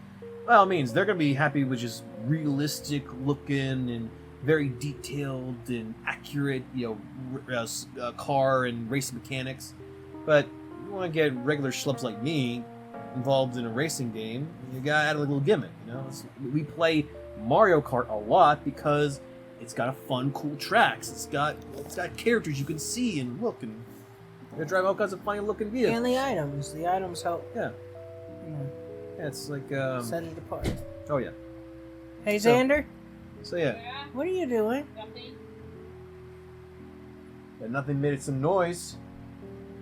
by all means they're gonna be happy with just realistic looking and very detailed and accurate, car and race mechanics. But you want to get regular schlubs like me involved in a racing game, you gotta add a little gimmick. We play Mario Kart a lot because it's got a fun, cool tracks. It's got characters you can see and look, and you drive all kinds of funny looking vehicles. And the items help. Yeah. You Yeah, it's like set it apart. oh yeah. Hey So- Xander, So yeah, what are you doing? Nothing. and nothing made some noise.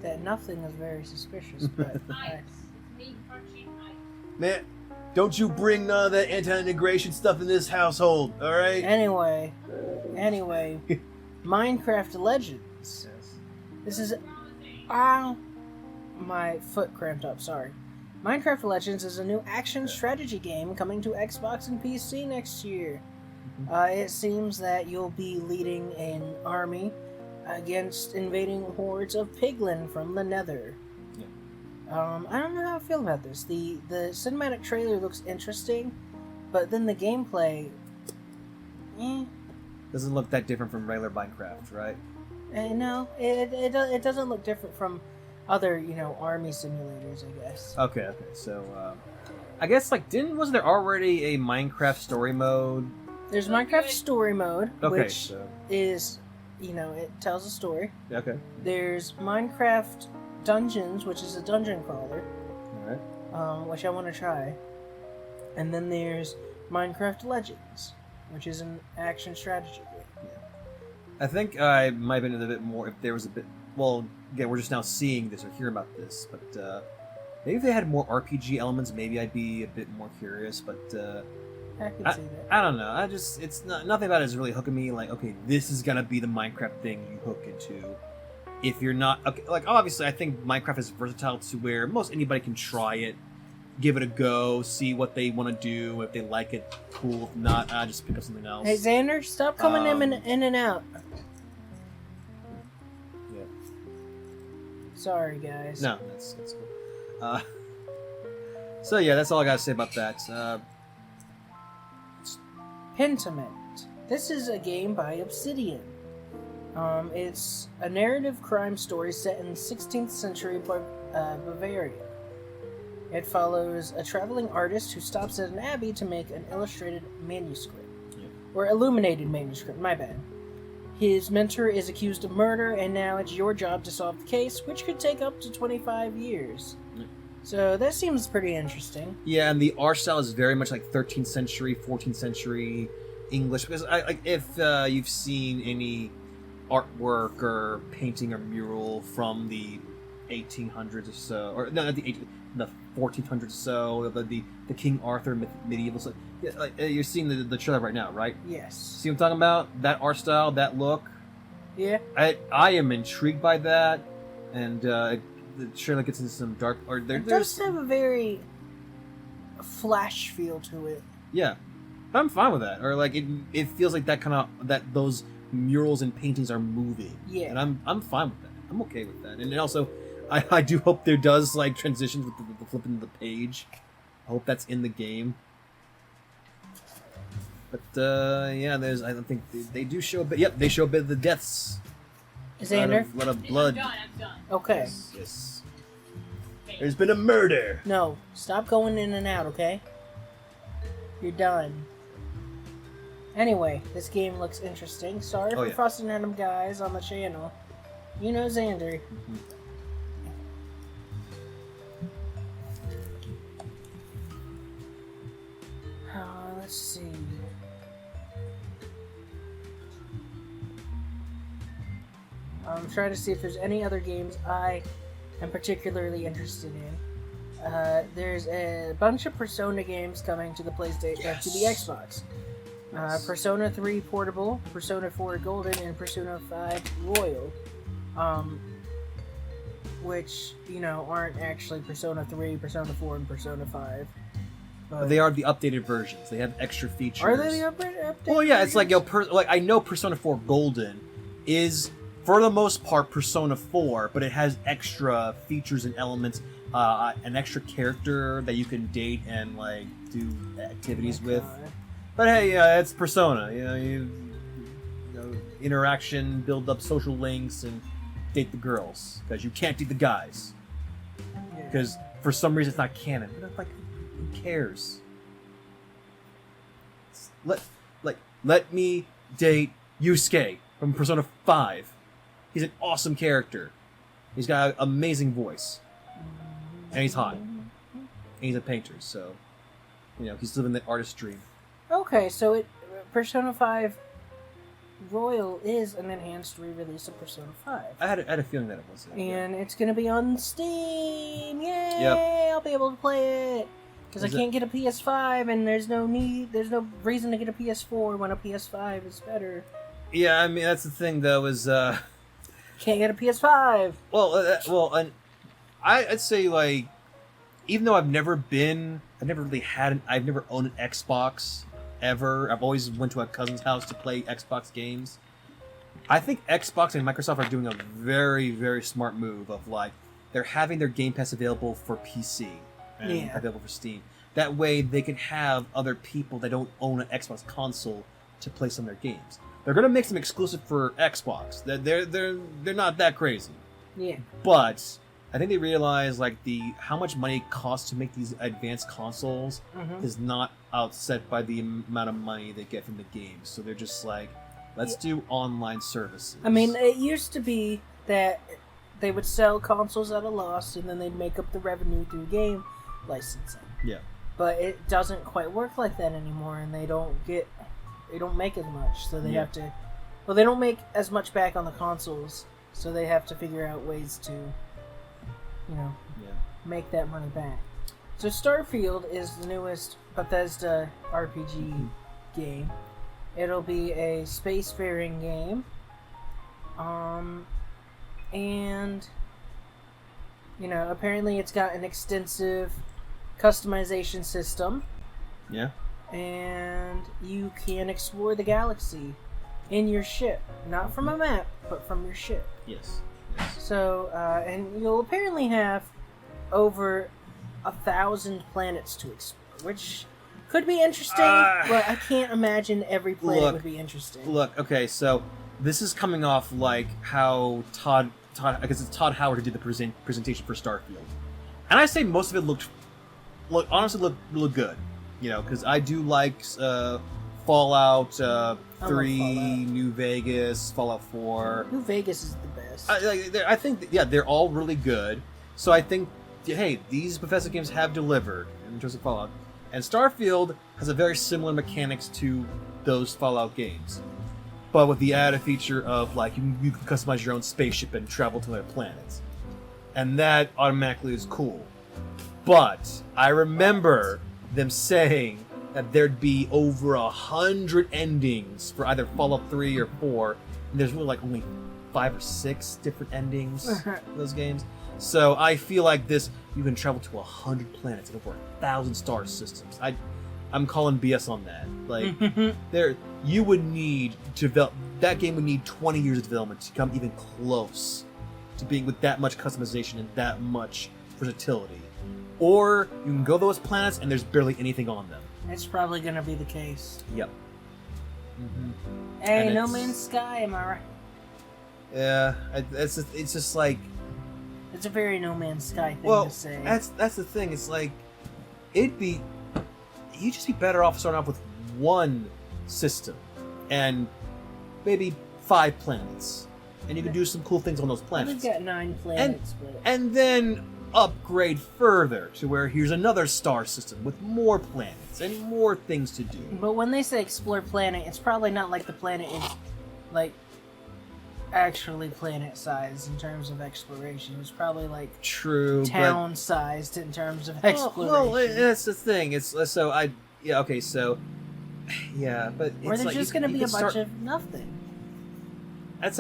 That nothing is very suspicious, but Ice. It's me crunching ice. Man, don't you bring none of that anti-integration stuff in this household, all right? anyway, Minecraft Legends. This is ow, my foot cramped up. Sorry. Minecraft Legends is a new action strategy game coming to Xbox and PC next year. It seems that you'll be leading an army against invading hordes of piglin from the Nether. I don't know how I feel about this. The cinematic trailer looks interesting, but then the gameplay, Doesn't look that different from regular Minecraft, right? no, it doesn't look different from other army simulators, I guess. Okay. So, I guess wasn't there already a Minecraft story mode? There's Minecraft Story Mode, Okay, which so is it tells a story. okay, There's Minecraft Dungeons, which is a dungeon crawler, all right. which I want to try. And then there's Minecraft Legends, which is an action strategy game. I think I might have been a bit more if there was a bit. Well, again, we're just now seeing this or hearing about this, but maybe if they had more RPG elements, maybe I'd be a bit more curious. But I can see that. I don't know. It's nothing about it is really hooking me. Like, okay, this is gonna be the Minecraft thing you hook into. If you're not obviously, I think Minecraft is versatile to where most anybody can try it, give it a go, see what they want to do. If they like it, cool. If not, just pick up something else. Hey Xander, stop coming in and out. Yeah. Sorry, guys. No, that's cool. So yeah, that's all I gotta say about that. Pentiment. This is a game by Obsidian. It's a narrative crime story set in 16th century Bavaria. It follows a traveling artist who stops at an abbey to make an illustrated manuscript. Yeah. Or illuminated manuscript, my bad. His mentor is accused of murder, and now it's your job to solve the case, which could take up to 25 years. Yeah. So that seems pretty interesting. Yeah, and the art style is very much like 13th century, 14th century English. Because if you've seen any artwork or painting or mural from the 1800s or so, or no, not the 1400s or so, the King Arthur medieval stuff. Yeah, you're seeing the trailer right now, right? Yes. See what I'm talking about? That art style, that look. Yeah. I am intrigued by that, and the trailer gets into some dark. Or It does have a very flash feel to it. Yeah, I'm fine with that. Or it feels like that those murals and paintings are moving. Yeah. And I'm fine with that. I'm okay with that. And then also, I do hope there does transitions with the flipping the page. I hope that's in the game. But yeah, I don't think they do show a bit. Yep, they show a bit of the deaths. Xander? A lot of blood. I'm done. Okay. Yes. There's been a murder. No, stop going in and out, okay? You're done. Anyway, this game looks interesting. Sorry for yeah. fussing at them guys on the channel. You know Xander. Let's see. I'm trying to see if there's any other games I am particularly interested in. There's a bunch of Persona games coming to the PlayStation, to the Xbox. Persona 3 Portable, Persona 4 Golden, and Persona 5 Royal. Which, aren't actually Persona 3, Persona 4, and Persona 5. But they are the updated versions. They have extra features. Are they the updated Well, yeah, versions? it's like, I know Persona 4 Golden is, for the most part, Persona 4, but it has extra features and elements, an extra character that you can date and, like, do activities with. But hey, it's Persona. You know, interaction, build up social links, and date the girls. Because you can't date the guys. Because for some reason it's not canon. But like, who cares? Let me date Yusuke from Persona 5. He's an awesome character. He's got an amazing voice. And he's hot. And he's a painter, so he's living the artist's dream. Okay, so Persona 5 Royal is an enhanced re-release of Persona 5. I had a feeling that it was. And it's going to be on Steam! Yay! Yep. I'll be able to play it! Because I can't get a PS5, and there's no reason to get a PS4 when a PS5 is better. Yeah, I mean, that's the thing, though, is, Can't get a PS5! and I'd say, like, even though I've never owned an Xbox ever. I've always went to a cousin's house to play Xbox games. I think Xbox and Microsoft are doing a very, very smart move of, like, they're having their Game Pass available for PC and available for Steam. That way they can have other people that don't own an Xbox console to play some of their games. They're going to make them exclusive for Xbox. They're not that crazy. Yeah. But I think they realize, like, how much money it costs to make these advanced consoles is not offset by the amount of money they get from the games. So they're just like, let's do online services. I mean, it used to be that they would sell consoles at a loss, and then they'd make up the revenue through game licensing. Yeah. But it doesn't quite work like that anymore, and they don't make as much, so they have to. Well, they don't make as much back on the consoles, so they have to figure out ways to, make that money back. So Starfield is the newest Bethesda RPG game. It'll be a spacefaring game. And apparently it's got an extensive customization system. Yeah. And you can explore the galaxy in your ship. Not from a map, but from your ship. Yes. So, and you'll apparently have over 1,000 planets to explore, which could be interesting, but I can't imagine every planet would be interesting. Look, okay, so this is coming off like how Todd, because it's Todd Howard who did the presentation for Starfield, and I say most of it honestly looked good, because I do like Fallout 3, Fallout. New Vegas, Fallout 4. New Vegas is the best. I think they're all really good. So I think, hey, these Bethesda games have delivered in terms of Fallout, and Starfield has a very similar mechanics to those Fallout games, but with the added feature of, like, you can customize your own spaceship and travel to other planets, and that automatically is cool. But I remember them saying that there'd be over 100 endings for either Fallout 3 or 4, and there's really, like, only 5 or 6 different endings for those games. So I feel like you can travel to 100 planets and over 1,000 star systems. I'm calling BS on that. Like, you would need to develop, that game would need 20 years of development to come even close to being with that much customization and that much versatility. Or you can go to those planets and there's barely anything on them. It's probably going to be the case. Yep. Hey, No Man's Sky, am I right? Yeah, it's just like, it's a very No Man's Sky thing to say. That's the thing. It's like, you'd just be better off starting off with one system and maybe 5 planets, and you can do some cool things on those planets. We've got 9 planets, and then upgrade further to where here's another star system with more planets and more things to do. But when they say explore planet, it's probably not like the planet is like. actually planet-sized in terms of exploration. It's probably like True, town-sized in terms of but... exploration. Well, that's the thing. It's so I... Yeah, okay, so... Yeah, but it's or there's like just going to be a bunch of nothing. I'd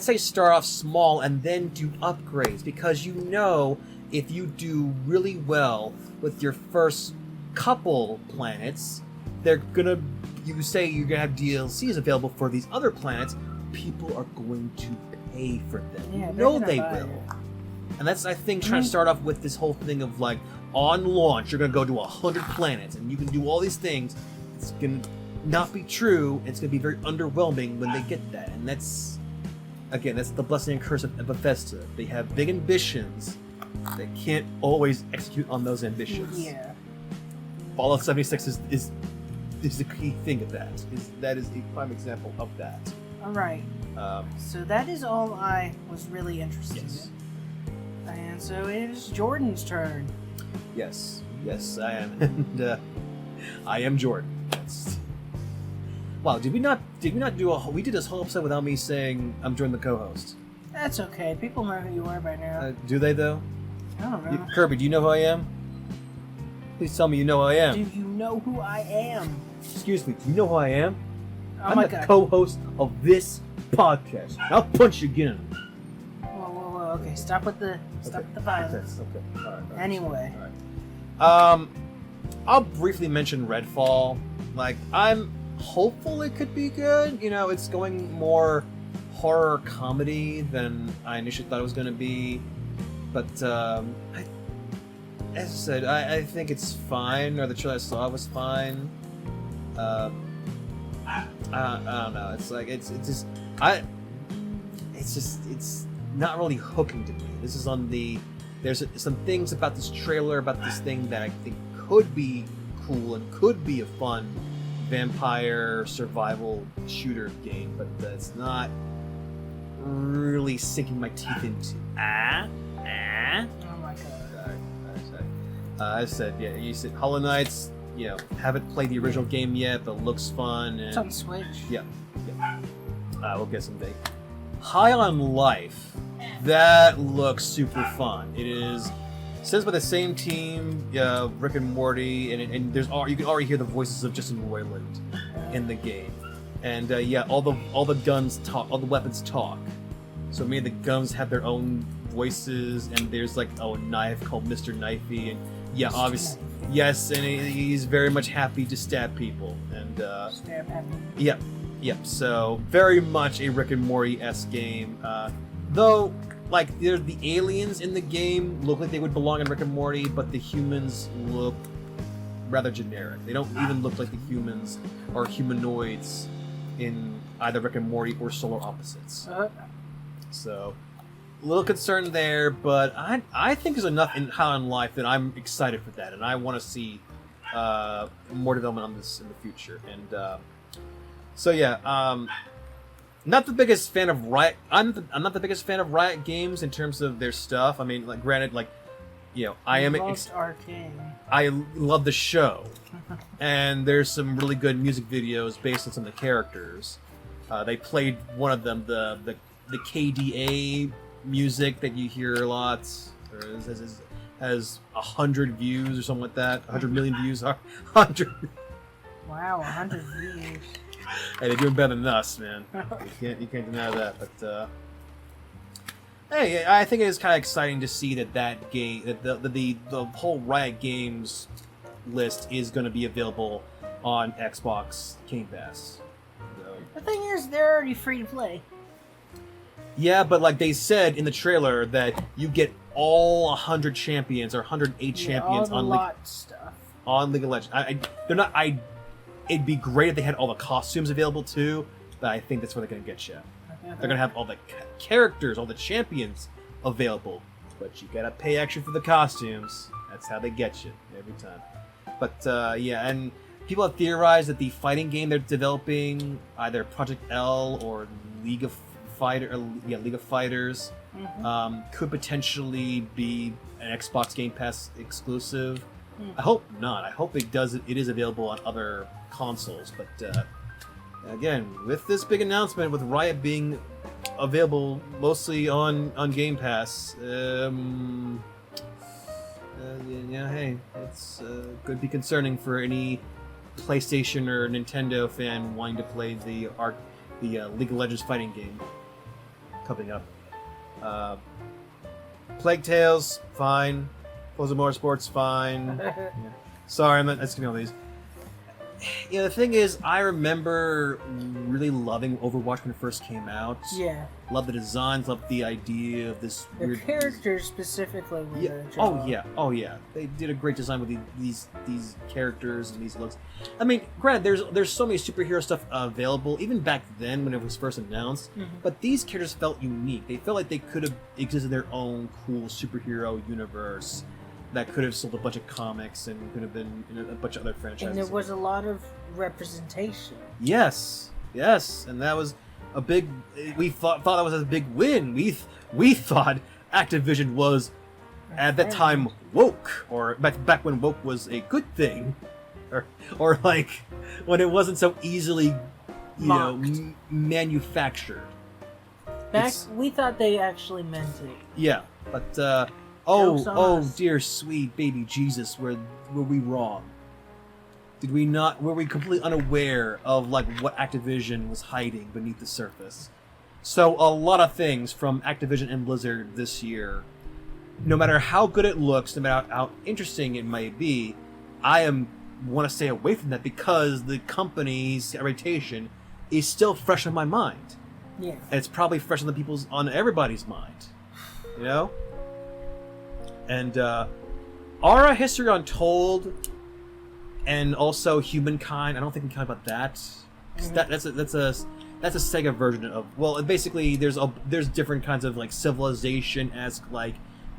say start off small and then do upgrades, because you know if you do really well with your first couple planets, they're gonna you say you're gonna have DLCs available for these other planets, people are going to pay for them. Yeah, You know they buy will. it. And that's I think trying to start off with this whole thing of like on launch you're gonna go to 100 planets and you can do all these things. It's gonna not be true. It's gonna be very underwhelming when they get that, and that's the blessing and curse of Bethesda. They have big ambitions. They can't always execute on those ambitions. Yeah. Fallout 76 is the key thing of that. That is a prime example of that. All right. So that is all I was really interested in. And so it is Jordan's turn. Yes, I am, and I am Jordan. That's... Wow, did we not do we did this whole episode without me saying I'm Jordan the co-host? That's okay. People know who you are by now. Do they though? I don't know. Kirby, do you know who I am? Please tell me you know who I am. Do you know who I am? Excuse me, do you know who I am? Oh I'm my the god. co-host of this podcast. I'll punch you again. Whoa. Okay, stop with the violence. Okay. All right. Anyway. All right. I'll briefly mention Redfall. Like, I'm hopeful it could be good. You know, it's going more horror comedy than I initially thought it was going to be. But as I said, I think it's fine. Or the trailer I saw was fine. I don't know. It's like it's not really hooking to me. This is on the. There's some things about this trailer, about this thing that I think could be cool and could be a fun vampire survival shooter game, but it's not really sinking my teeth into. Oh my god. I said, yeah, you said Hollow Knights, you know, haven't played the original game yet, but looks fun. And, It's on Switch. Yeah. We'll get someday. High on Life. That looks super fun. It is says by the same team, Rick and Morty, and there's you can already hear the voices of Justin Roiland in the game. And all the guns talk, all the weapons talk. So many of the guns have their own voices, and there's like a knife called Mr. Knifey, and obviously, yes, and he's very much happy to stab people, and Stab happy. Yep. So very much a Rick and Morty-esque game, though. Like the aliens in the game look like they would belong in Rick and Morty, but the humans look rather generic. They don't even look like the humans or humanoids in either Rick and Morty or Solar Opposites. So, a little concerned there, but I think there's enough in High on Life that I'm excited for that, and I want to see more development on this in the future. And not the biggest fan of Riot. I'm not the biggest fan of Riot games in terms of their stuff. I mean, like, granted, like, I am Arcane. I love the show, and there's some really good music videos based on some of the characters. They played one of them, the KDA music that you hear a lot, or has 100 views or something like that. 100 million views. 100. Wow, 100 views. Hey, they're doing better than us, man. You can't deny that. But hey, I think it is kind of exciting to see that game, that the whole Riot Games list is going to be available on Xbox Game Pass. So, The thing is, they're already free to play. yeah, but like they said in the trailer that you get all 100 champions or 108 champions all the stuff. on League of Legends. It'd be great if they had all the costumes available too, but I think that's where they're going to get you. They're going to have all the characters, all the champions available, but you got to pay extra for the costumes. That's how they get you every time. But and people have theorized that the fighting game they're developing, either Project L or League of Fighters, could potentially be an Xbox Game Pass exclusive. I hope not. I hope it is available on other consoles. But again, with this big announcement, with Riot being available mostly on Game Pass. Hey, it's could be concerning for any PlayStation or Nintendo fan wanting to play the League of Legends fighting game coming up. Plague Tales, fine. Forza Motorsports, fine. Yeah. Sorry, I'm not skipping all these. The thing is, I remember really loving Overwatch when it first came out. Yeah. Love the designs, love the idea of this the weird... characters specifically were Yeah. Oh yeah. They did a great design with these characters and these looks. I mean, granted, there's so many superhero stuff available, even back then when it was first announced, but these characters felt unique. They felt like they could have existed their own cool superhero universe that could have sold a bunch of comics and could have been in a bunch of other franchises. And there was a lot of representation. Yes, and that was a big. We thought that was a big win. We thought Activision was at that time woke, or back when woke was a good thing, or like when it wasn't so easily, manufactured. We thought they actually meant it. Yeah, but. Oh, dear sweet baby Jesus, were we wrong? Did we not? Were we completely unaware of what Activision was hiding beneath the surface? So a lot of things from Activision and Blizzard this year, no matter how good it looks, no matter how interesting it might be, I want to stay away from that because the company's reputation is still fresh in my mind. Yeah, and it's probably fresh on everybody's mind. And Aura History Untold, and also Humankind. I don't think we can talk about that. 'Cause that's a Sega version of. Well, basically, there's different kinds of civilization as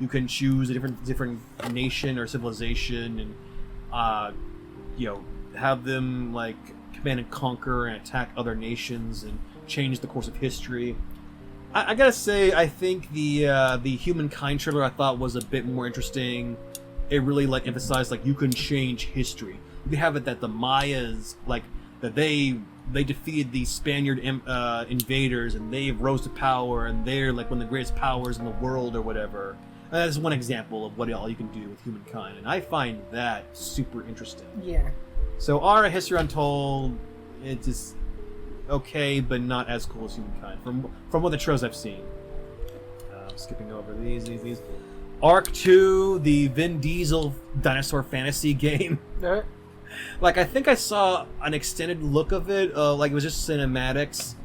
you can choose a different nation or civilization, and have them command and conquer and attack other nations and change the course of history. I gotta say, I think the Humankind trailer I thought was a bit more interesting. It really emphasized you can change history. You can have it that the Mayas that they defeated the Spaniard invaders and they rose to power and they're one of the greatest powers in the world or whatever. That's one example of what all you can do with Humankind, and I find that super interesting. Yeah. So Aura History Untold, it's just okay, but not as cool as Humankind from what the trailers I've seen. Skipping over these. Arc 2, the Vin Diesel dinosaur fantasy game. I think I saw an extended look of it. It was just cinematics.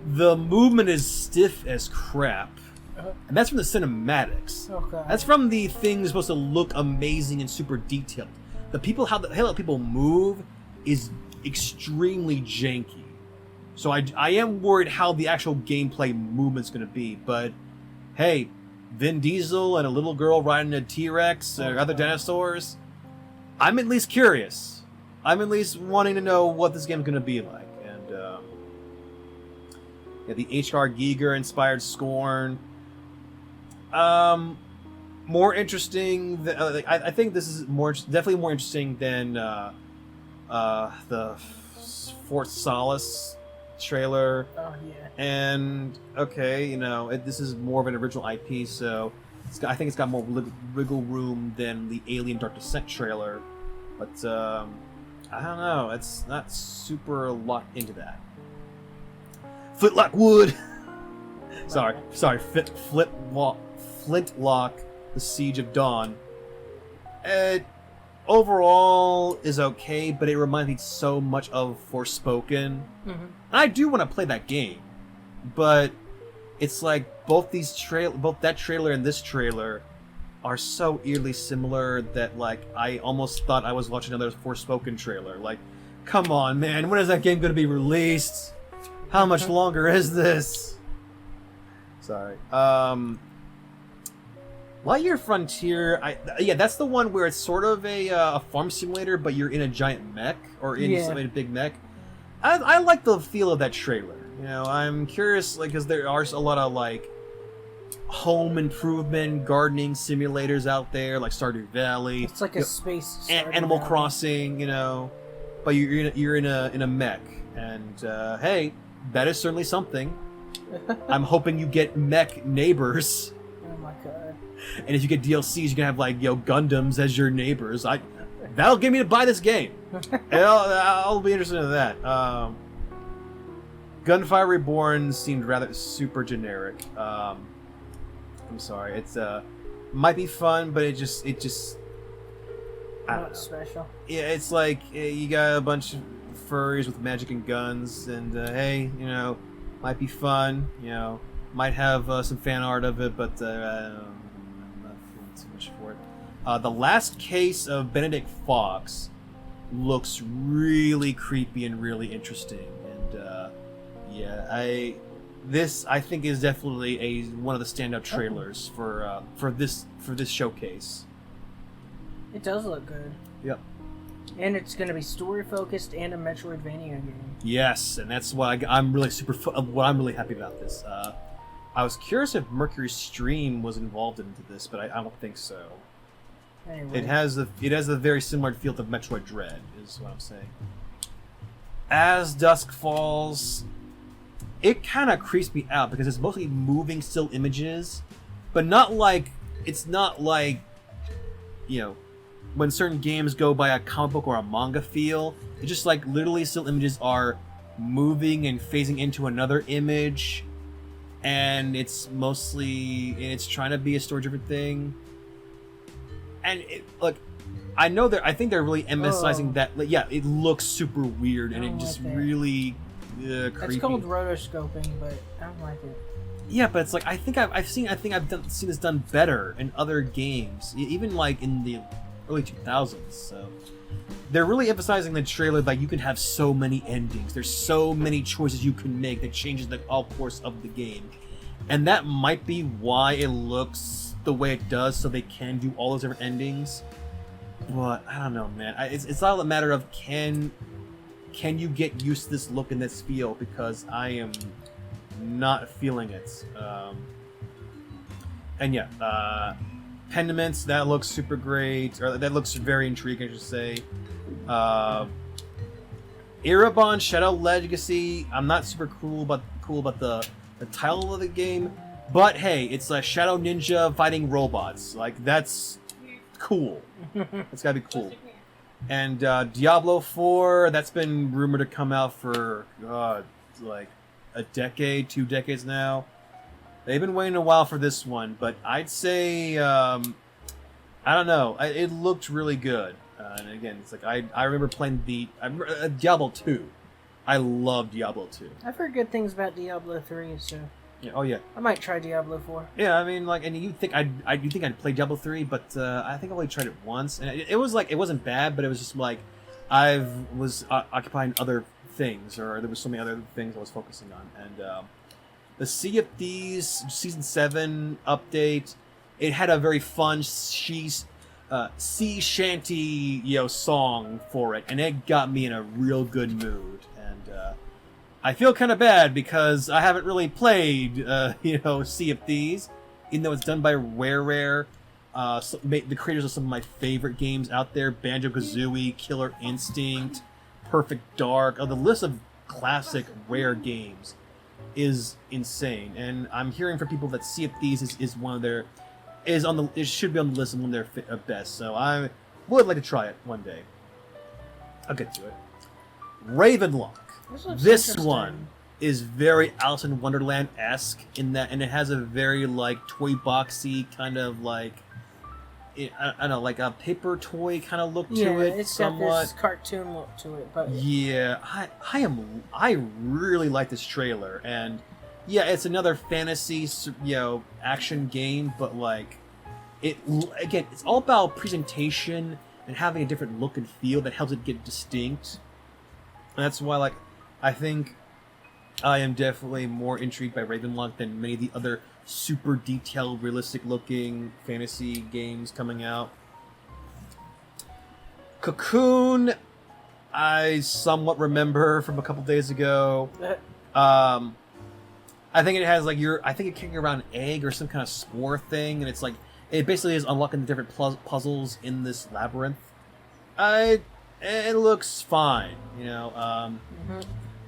The movement is stiff as crap. And that's from the cinematics. Okay. That's from the things supposed to look amazing and super detailed. How people move is extremely janky. So I am worried how the actual gameplay movement's going to be, but hey, Vin Diesel and a little girl riding a T-Rex or other dinosaurs, I'm at least curious. I'm at least wanting to know what this game's going to be like. And the H.R. Giger inspired Scorn. More interesting. I think this is definitely more interesting than the Fort Solace trailer. Oh yeah. And okay, this is more of an original IP, so I think it's got more wiggle room than the Alien Dark Descent trailer. But I don't know. It's not super locked into that. Flintlock Wood. sorry. Flintlock, The Siege of Dawn. Overall is okay, but it reminds me so much of Forspoken. Mm-hmm. I do want to play that game, but it's both that trailer and this trailer are so eerily similar that I almost thought I was watching another Forspoken trailer. Come on, man, when is that game going to be released? How much longer is this? Sorry. Lightyear Frontier, that's the one where it's sort of a farm simulator, but you're in a giant mech, or in a big mech. I like the feel of that trailer. I'm curious, because there are a lot of home improvement, gardening simulators out there, like Stardew Valley. It's like a space Animal Valley. Crossing, but you're in a mech, and hey, that is certainly something. I'm hoping you get mech neighbors. Oh my god. And if you get DLCs, you can have like Gundams as your neighbors. That'll get me to buy this game. I'll be interested in that. Gunfire Reborn seemed rather super generic. I'm sorry. It's might be fun, but it just I don't know. Special. Yeah, it's like you got a bunch of furries with magic and guns, and hey, might be fun. Might have some fan art of it, but I'm not feeling too much for it. The Last Case of Benedict Fox looks really creepy and really interesting, and yeah, I think is definitely one of the standout trailers for this showcase. It does look good. Yep. And it's going to be story focused and a Metroidvania game. Yes, and that's what I'm really happy about this. I was curious if Mercury Stream was involved into this, but I don't think so. Anyway. It has a very similar feel to Metroid Dread, is what I'm saying. As Dusk Falls, it kind of creeps me out because it's mostly moving still images, but it's not like when certain games go by a comic book or a manga feel. It's just like literally still images are moving and phasing into another image, and it's trying to be a story-driven thing. And I think they're really emphasizing that. Like, yeah, it looks super weird, and it just really creepy. It's called rotoscoping, but I don't like it. Yeah, but it's like I think I've seen this done better in other games, even like in the early 2000s. So they're really emphasizing the trailer, like you can have so many endings. There's so many choices you can make that changes the all course of the game, and that might be why it looks the way it does, so they can do all those different endings. But I don't know, man. It's all a matter of can you get used to this look and this feel, because I am not feeling it. And yeah, Pendiments, that looks super great, or that looks very intriguing, I should say. Erebon Shadow Legacy, I'm not super cool about the title of the game, but hey, it's a Shadow Ninja fighting robots. Like, that's cool. It's gotta be cool. And Diablo 4, that's been rumored to come out for like a decade, 2 decades now. They've been waiting a while for this one, but I'd say I don't know. It looked really good. And again, it's like I remember playing Diablo 2. I love Diablo 2. I've heard good things about Diablo 3, so Yeah, oh yeah. I might try Diablo 4. Yeah, I mean, like, and you think I'd play Diablo 3, but I think I only tried it once, and it was like, it wasn't bad, but it was just like I was occupying other things, or there was so many other things I was focusing on. And the Sea of Thieves Season 7 update, it had a very fun sea shanty song for it, and it got me in a real good mood. And I feel kind of bad because I haven't really played Sea of Thieves, even though it's done by Rare, the creators of some of my favorite games out there: Banjo-Kazooie, Killer Instinct, Perfect Dark. The list of classic Rare games is insane, and I'm hearing from people that Sea of Thieves is one of their it should be on the list of one of their best. So I would like to try it one day. I'll get to it. Ravenlock. This one is very Alice in Wonderland-esque in that, and it has a very like toy boxy kind of like I don't know, like a paper toy kind of look to it. It's somewhat got this cartoon look to it, but yeah, I really like this trailer, and yeah, it's another fantasy action game, but like it's all about presentation and having a different look and feel that helps it get distinct. And that's why, like, I think I am definitely more intrigued by Ravenlock than many of the other super detailed, realistic-looking fantasy games coming out. Cocoon, I somewhat remember from a couple days ago. I think it has like I think it carrying around an egg or some kind of spore thing, and it's like it basically is unlocking the different puzzles in this labyrinth. It looks fine,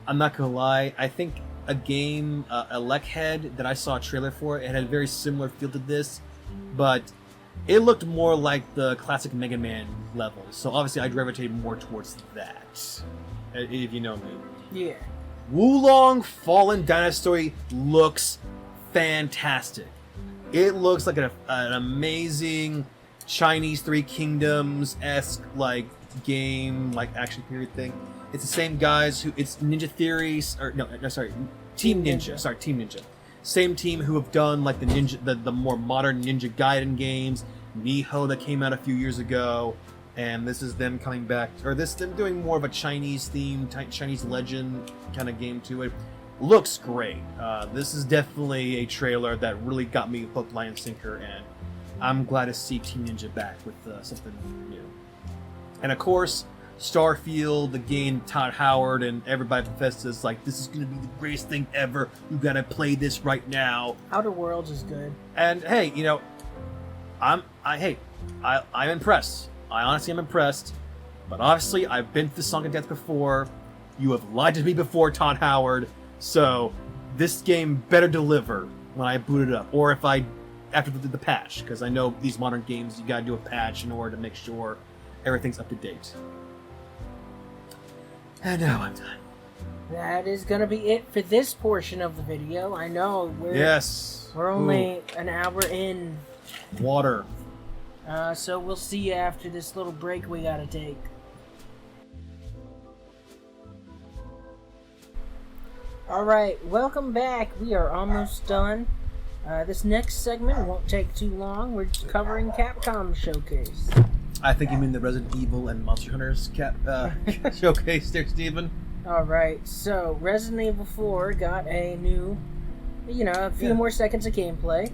I'm not gonna lie. I think a game, a Lek Head that I saw a trailer for. It had a very similar feel to this, but it looked more like the classic Mega Man level. So obviously I gravitated more towards that, if you know me. Yeah. Wulong Fallen Dynasty looks fantastic. It looks like an amazing Chinese Three Kingdoms-esque like game, like action period thing. It's the same guys who it's Ninja Theories or Team Ninja. Sorry, Team Ninja. Same team who have done like the more modern Ninja Gaiden games, Nihon that came out a few years ago, and this is them coming back, or them doing more of a Chinese theme, Chinese legend kind of game to it. Looks great. This is definitely a trailer that really got me hooked, line and sinker, and I'm glad to see Team Ninja back with something new. And of course, Starfield, the game, Todd Howard, and everybody at Bethesda's like, this is going to be the greatest thing ever. You got to play this right now. Outer Worlds is good. And hey, you know, I'm impressed. I honestly am impressed. But obviously, I've been through Song of Death before. You have lied to me before, Todd Howard. So this game better deliver when I boot it up, or if I after the patch, because I know these modern games you gotta do a patch in order to make sure everything's up to date. And now I'm done. That is gonna be it for this portion of the video. I know we're only an hour in. Water. So we'll see you after this little break we gotta take. Alright, welcome back. We are almost done. This next segment won't take too long. We're just covering Capcom Showcase. I think you mean the Resident Evil and Monster Hunters showcase there, Steven. Alright, so Resident Evil 4 got a new, a few more seconds of gameplay.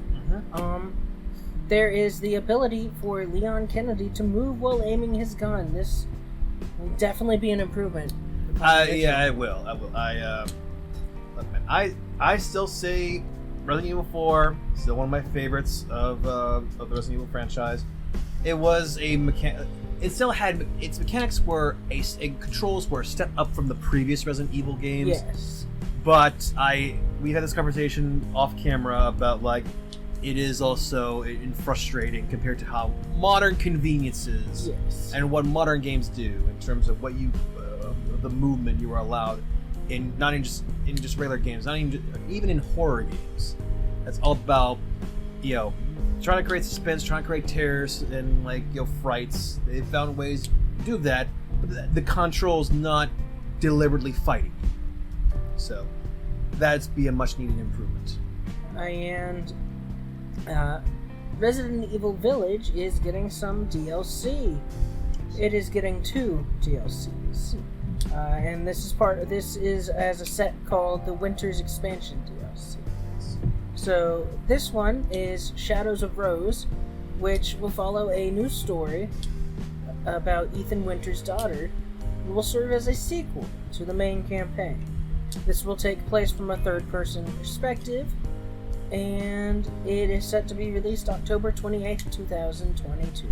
There is the ability for Leon Kennedy to move while aiming his gun. This will definitely be an improvement. Yeah, it will. I still say Resident Evil 4 still one of my favorites of the Resident Evil franchise. It was it still had its mechanics were controls were a step up from the previous Resident Evil games. Yes. But we had this conversation off camera about like it is also frustrating compared to how modern conveniences and what modern games do in terms of what the movement you are allowed in just regular games, not even in horror games. That's all about trying to create suspense, trying to create terrors and frights. They found ways to do that, but the control's not deliberately fighting. So that'd be a much needed improvement. And Resident Evil Village is getting some DLC. It is getting 2 DLCs. And this is as a set called the Winter's Expansion DLC. So this one is Shadows of Rose, which will follow a new story about Ethan Winter's daughter, who will serve as a sequel to the main campaign. This will take place from a third-person perspective, and it is set to be released October 28th, 2022.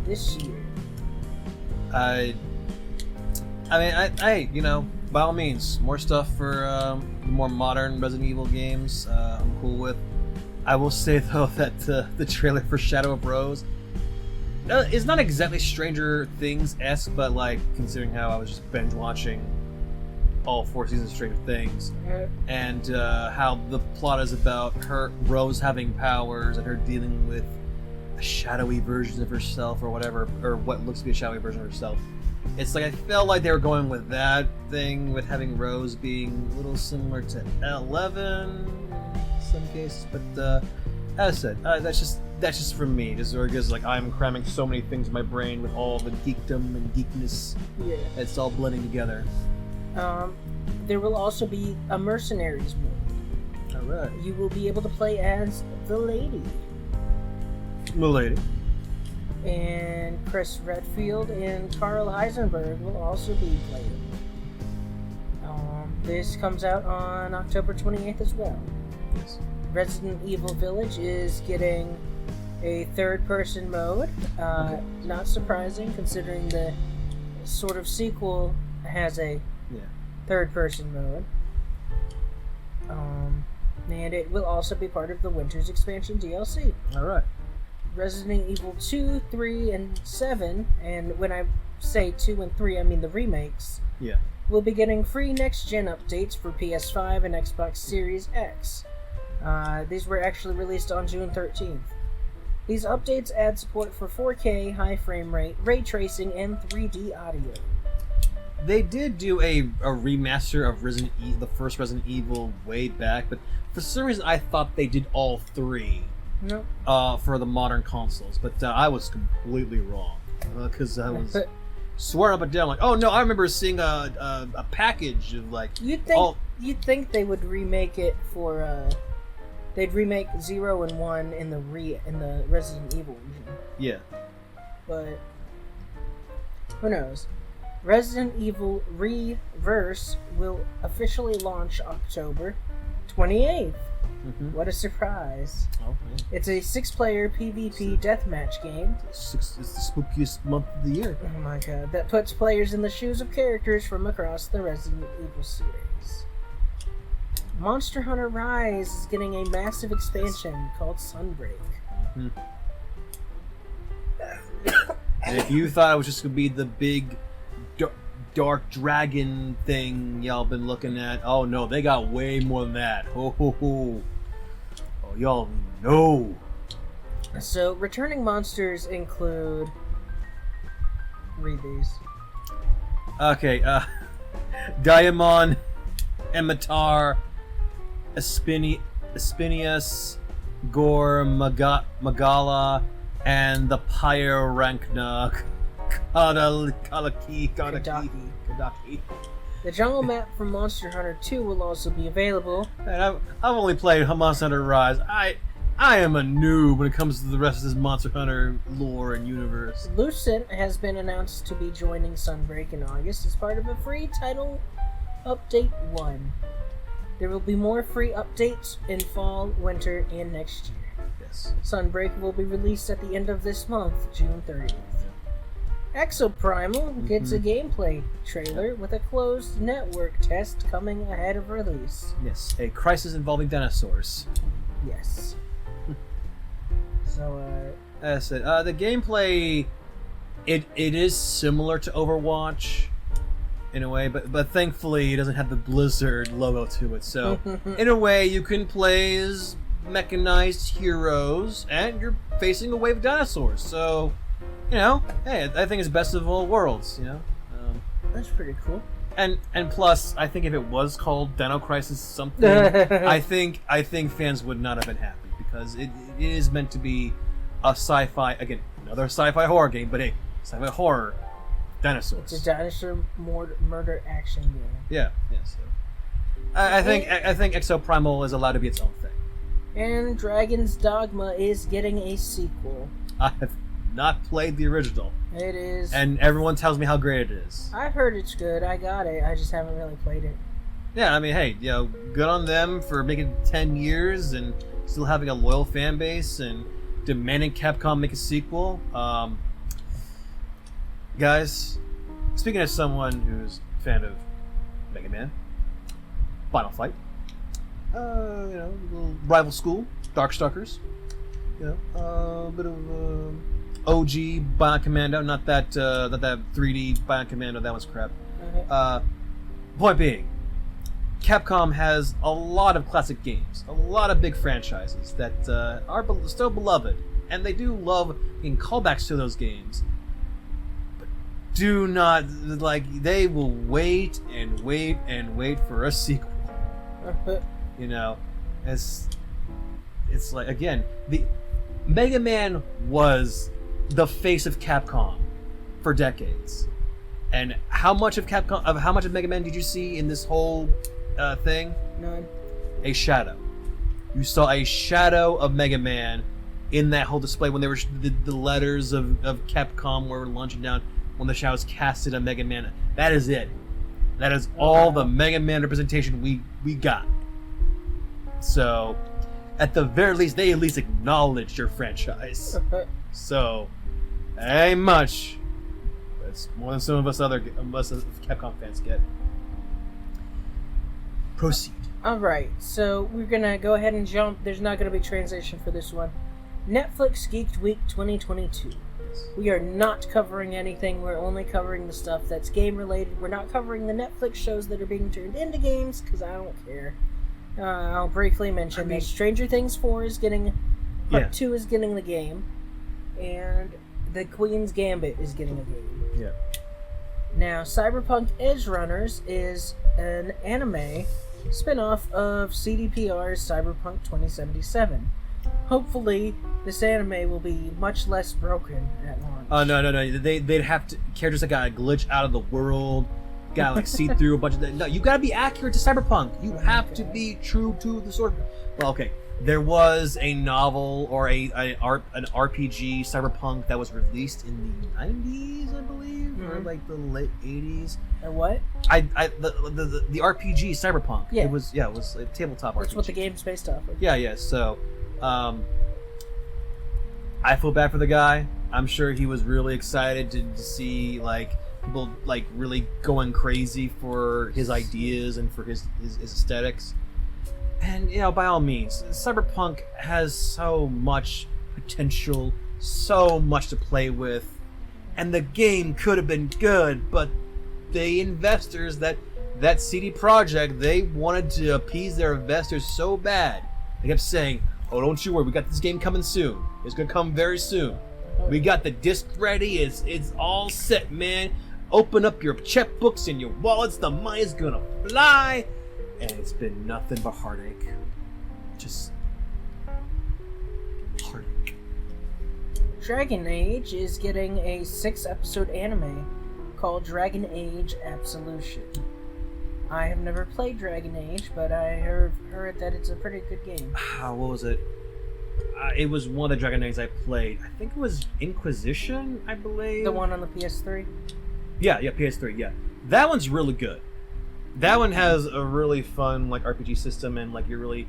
This year. By all means, more stuff for the more modern Resident Evil games. I'm cool with. I will say though that the trailer for Shadow of Rose is not exactly Stranger Things-esque, but considering how I was just binge watching all 4 seasons of Stranger Things, and how the plot is about Rose having powers and her dealing with a shadowy version of herself or whatever, or what looks to be a shadowy version of herself. It's I felt like they were going with that thing, with having Rose being a little similar to 11 in some cases, but as I said, that's just for me, just because I'm cramming so many things in my brain with all the geekdom and geekness. Yeah, it's all blending together. There will also be a Mercenaries mode. Alright. You will be able to play as the lady. And Chris Redfield and Carl Heisenberg will also be playing. This comes out on October 28th as well. Yes. Resident Evil Village is getting a third-person mode. Not surprising, considering the sort of sequel has a third-person mode. And it will also be part of the Winter's Expansion DLC. All right. Resident Evil 2, 3, and 7, and when I say 2 and 3, I mean the remakes, Yeah. will be getting free next-gen updates for PS5 and Xbox Series X. These were actually released on June 13th. These updates add support for 4K, high frame rate, ray tracing, and 3D audio. They did do a remaster of the first Resident Evil way back, but for some reason I thought they did all three. Nope. For the modern consoles, but I was completely wrong because I was swearing up and down like, oh no, I remember seeing a package of like. You'd think they would remake it for they'd remake 0 and 1 in the Resident Evil region. Yeah. But who knows? Resident Evil Reverse will officially launch October 28th. Mm-hmm. What a surprise. Oh, yeah. It's a 6-player PvP deathmatch game. It's the spookiest month of the year. Oh my god. That puts players in the shoes of characters from across the Resident Evil series. Monster Hunter Rise is getting a massive expansion called Sunbreak. Mm-hmm. And if you thought it was just going to be the big dark dragon thing y'all been looking at, oh no, they got way more than that. Ho ho ho. Oh, y'all know. So, returning monsters include... Read these. Okay, Diamond, Emitar, Espinius, Gore, Magala, and the Pyrankna. Kadaki. The jungle map from Monster Hunter 2 will also be available. And I've only played Monster Hunter Rise. I am a noob when it comes to the rest of this Monster Hunter lore and universe. Lucent has been announced to be joining Sunbreak in August as part of a free title update 1. There will be more free updates in fall, winter, and next year. Yes. Sunbreak will be released at the end of this month, June 30th. Exoprimal gets a gameplay trailer with a closed network test coming ahead of release. Yes, a crisis involving dinosaurs. Yes. So, That's it. The gameplay, it is similar to Overwatch in a way, but thankfully it doesn't have the Blizzard logo to it. So, in a way, you can play as mechanized heroes, and you're facing a wave of dinosaurs. So, you know, hey, I think it's best of all worlds. You know, that's pretty cool. And plus, I think if it was called Dino Crisis something, I think fans would not have been happy because it is meant to be a sci-fi, again, another sci-fi horror game, but a sci-fi horror dinosaurs. It's a dinosaur murder action game. Yeah. So I think Exoprimal is allowed to be its own thing. And Dragon's Dogma is getting a sequel. I have not played the original. It is. And everyone tells me how great it is. I've heard it's good. I got it. I just haven't really played it. Yeah, I mean, hey, you know, good on them for making 10 years and still having a loyal fan base and demanding Capcom make a sequel. Guys, speaking as someone who's a fan of Mega Man, Final Fight, you know, a little rival school, Darkstalkers, you know, a bit of OG Bionic Commando, not that 3D Bionic Commando, that was crap. Okay. Point being, Capcom has a lot of classic games, a lot of big franchises that are still beloved, and they do love getting callbacks to those games. But do not, like, they will wait and wait and wait for a sequel. You know, it's like, again, the Mega Man was the face of Capcom for decades. And how much of Mega Man did you see in this whole thing? None. A shadow. You saw a shadow of Mega Man in that whole display when there were the letters of Capcom were launching down when the shadows casted on Mega Man. That is it. That is all the Mega Man representation we got. So, at the very least, they at least acknowledged your franchise. So, ain't much. But it's more than some of us Capcom fans get. Proceed. Alright, so we're gonna go ahead and jump. There's not gonna be translation for this one. Netflix Geeked Week 2022. We are not covering anything. We're only covering the stuff that's game related. We're not covering the Netflix shows that are being turned into games because I don't care. I'll briefly mention that Stranger Things 4 is getting... Part 2 is getting the game. And The Queen's Gambit is getting a game. Yeah. Now, Cyberpunk Edge Runners is an anime spin-off of CDPR's Cyberpunk 2077. Hopefully, this anime will be much less broken at launch. Oh, no. They'd have to... Characters that gotta glitch out of the world, gotta, like, see through a bunch of... No, you gotta be accurate to Cyberpunk. You have to be true to the source. Well, okay. There was a novel or an RPG Cyberpunk that was released in the 90s, I believe, or like the late 80s. A what? The RPG Cyberpunk. Yeah. It was a tabletop RPG. That's what the game's based off of. Yeah. So, I feel bad for the guy. I'm sure he was really excited to see like people like really going crazy for his ideas and for his aesthetics. And, by all means, Cyberpunk has so much potential, so much to play with, and the game could have been good, but the investors, that CD Projekt, they wanted to appease their investors so bad. They kept saying, oh, don't you worry, we got this game coming soon. It's going to come very soon. We got the disc ready, it's all set, man. Open up your checkbooks and your wallets, the money's going to fly. And it's been nothing but heartache. Just heartache. Dragon Age is getting a 6-episode anime called Dragon Age Absolution. I have never played Dragon Age, but I heard that it's a pretty good game. What was it? It was one of the Dragon Ages I played. I think it was Inquisition, I believe. The one on the PS3? Yeah, PS3, yeah. That one's really good. That one has a really fun like RPG system, and like you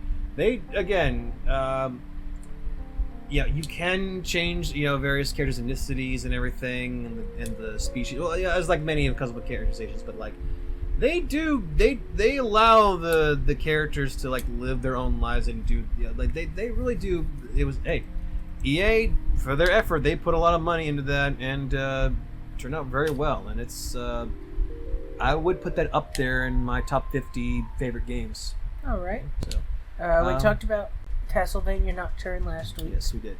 can change various characters' ethnicities and everything, and the species. Well, yeah, as like many because of the characterizations, but like they allow the characters to like live their own lives and do they really do. It was EA for their effort. They put a lot of money into that and turned out very well, and it's. I would put that up there in my top 50 favorite games. All right. So, we talked about Castlevania Nocturne last week. Yes, we did.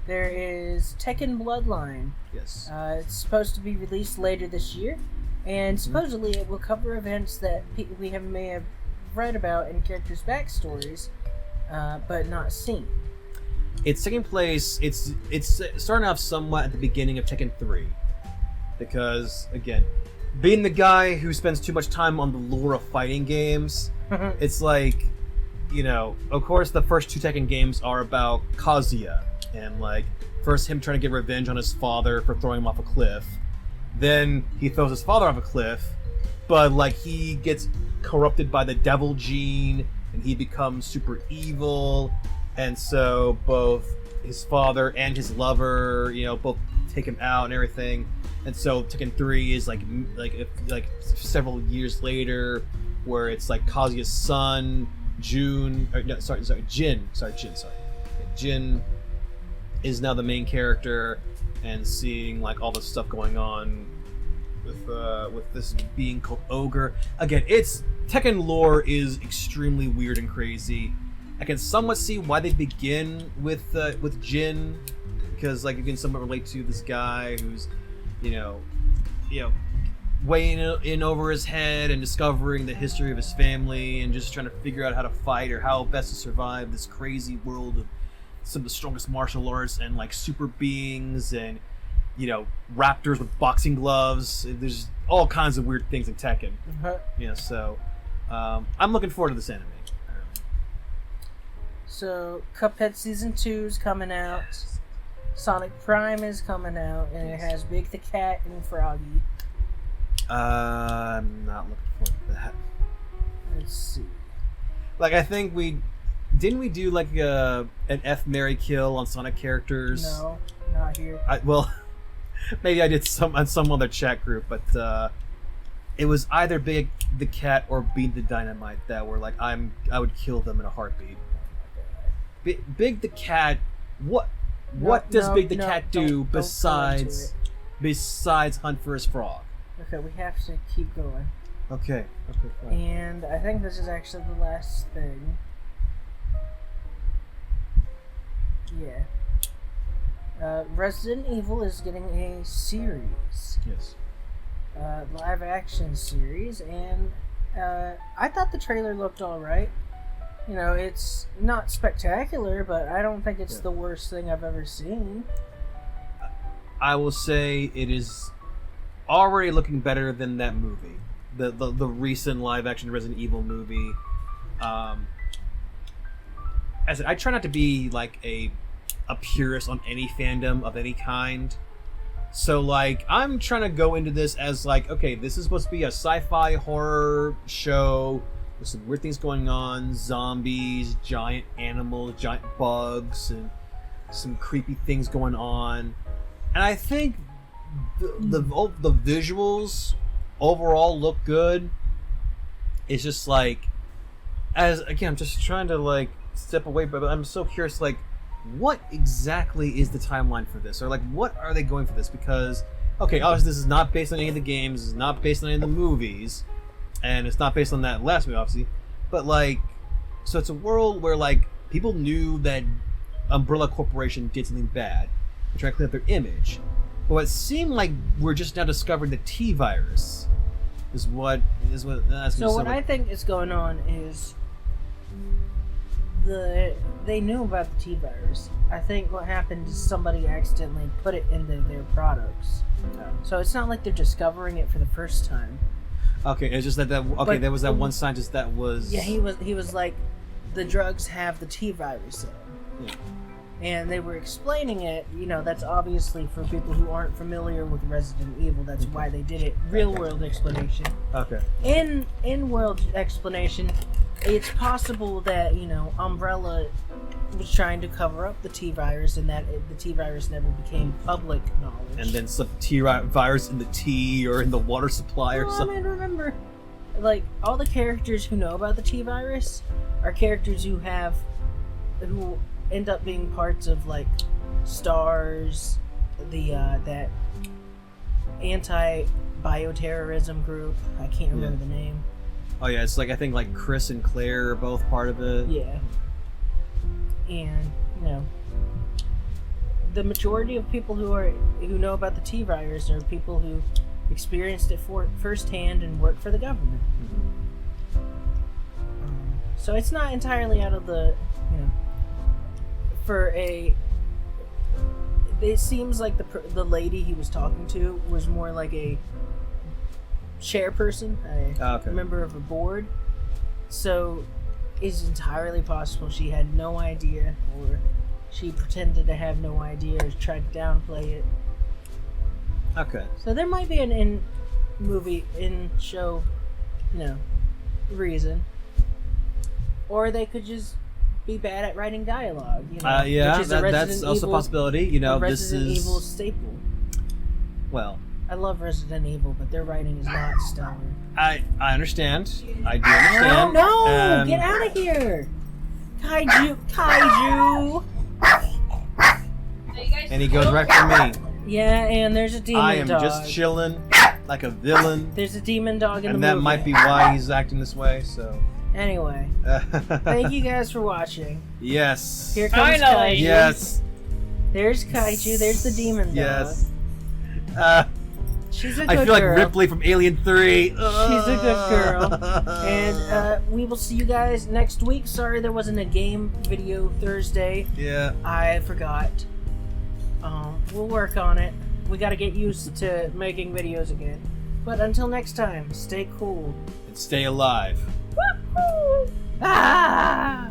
There is Tekken Bloodline. Yes. It's supposed to be released later this year, and supposedly it will cover events that we may have read about in characters' backstories, but not seen. It's taking place. It's starting off somewhat at the beginning of Tekken 3, because again. Being the guy who spends too much time on the lore of fighting games, it's like, of course the first 2 Tekken games are about Kazuya, and like, first him trying to get revenge on his father for throwing him off a cliff, then he throws his father off a cliff, but like he gets corrupted by the devil gene, and he becomes super evil, and so both his father and his lover, both take him out and everything. And so Tekken 3 is like several years later, where it's like Kazuya's son, Jin. Jin is now the main character, and seeing like all the stuff going on with this being called Ogre. Again, Tekken lore is extremely weird and crazy. I can somewhat see why they begin with Jin, because like you can somewhat relate to this guy who's weighing in over his head and discovering the history of his family and just trying to figure out how to fight or how best to survive this crazy world of some of the strongest martial arts and like super beings and raptors with boxing gloves. There's all kinds of weird things in Tekken. So I'm looking forward to this anime. So Cuphead Season 2 is coming out. Sonic Prime is coming out, and it has Big the Cat and Froggy. I'm not looking forward to that. Let's see. Like, I think didn't we do like an F, Marry, Kill on Sonic characters? No, not here. Maybe I did on some other chat group, but it was either Big the Cat or Beat the Dynamite that were like, I would kill them in a heartbeat. Big the Cat, what does Big the Cat do besides hunt for his frog? Okay, we have to keep going. Okay, fine. And I think this is actually the last thing. Yeah. Resident Evil is getting a series. Yes. Live action series, and I thought the trailer looked alright. You know, it's not spectacular, but I don't think it's the worst thing I've ever seen. I will say it is already looking better than that movie. The recent live action Resident Evil movie. As I said, I try not to be like a purist on any fandom of any kind. So like I'm trying to go into this as like, okay, this is supposed to be a sci-fi horror show with some weird things going on, zombies, giant animals, giant bugs, and some creepy things going on. And I think the visuals overall look good. It's just like, I'm just trying to like step away, but I'm so curious, like, what exactly is the timeline for this, or like what are they going for this? Because okay, obviously this is not based on any of the games, this is not based on any of the movies, and it's not based on that last movie, obviously. But like, so it's a world where like people knew that Umbrella Corporation did something bad, and trying to clean up their image. But it seemed like we're just now discovering the T virus. So what I think is going on is they knew about the T virus. I think what happened is somebody accidentally put it into their products. So it's not like they're discovering it for the first time. Okay, it's just that But there was that one scientist that was... Yeah, he was like, the drugs have the T virus in them. Yeah. And they were explaining it, you know, that's obviously for people who aren't familiar with Resident Evil, that's why they did it. Real world explanation. Okay. In world explanation, it's possible that, you know, Umbrella was trying to cover up the T virus and that the T virus never became public knowledge. And then some T virus in the tea or in the water supply or something. I mean, remember, like, all the characters who know about the T virus are characters who end up being parts of like STARS, that anti-bioterrorism group. I can't remember the name. Oh yeah, it's like I think like Chris and Claire are both part of it. Yeah. And you know, the majority of people who know about the T virus are people who experienced it firsthand and work for the government. So it's not entirely out of the, you know, it seems like the lady he was talking to was more like a chairperson, a member of a board. So it's entirely possible she had no idea, or she pretended to have no idea, or tried to downplay it. Okay. So there might be an in-show, you know, reason. Or they could just be bad at writing dialogue, you know. Yeah, which is that's also a possibility. You know, Resident this is Evil staple. Well, I love Resident Evil, but their writing is not stellar. I understand. I do understand. No! Get out of here! Kaiju! And he goes right for me. Yeah, and there's a demon dog. I am just chilling like a villain. There's a demon dog in the movie. And that might be why he's acting this way, so... Anyway, thank you guys for watching. Yes. Here comes Kaiju. Yes. There's Kaiju. There's the demon dog. Yes. She's a good I feel girl. like Ripley from Alien 3. She's a good girl. And we will see you guys next week. Sorry there wasn't a game video Thursday. Yeah. I forgot. We'll work on it. We got to get used to making videos again. But until next time, stay cool. And stay alive. Woo-hoo! Ah!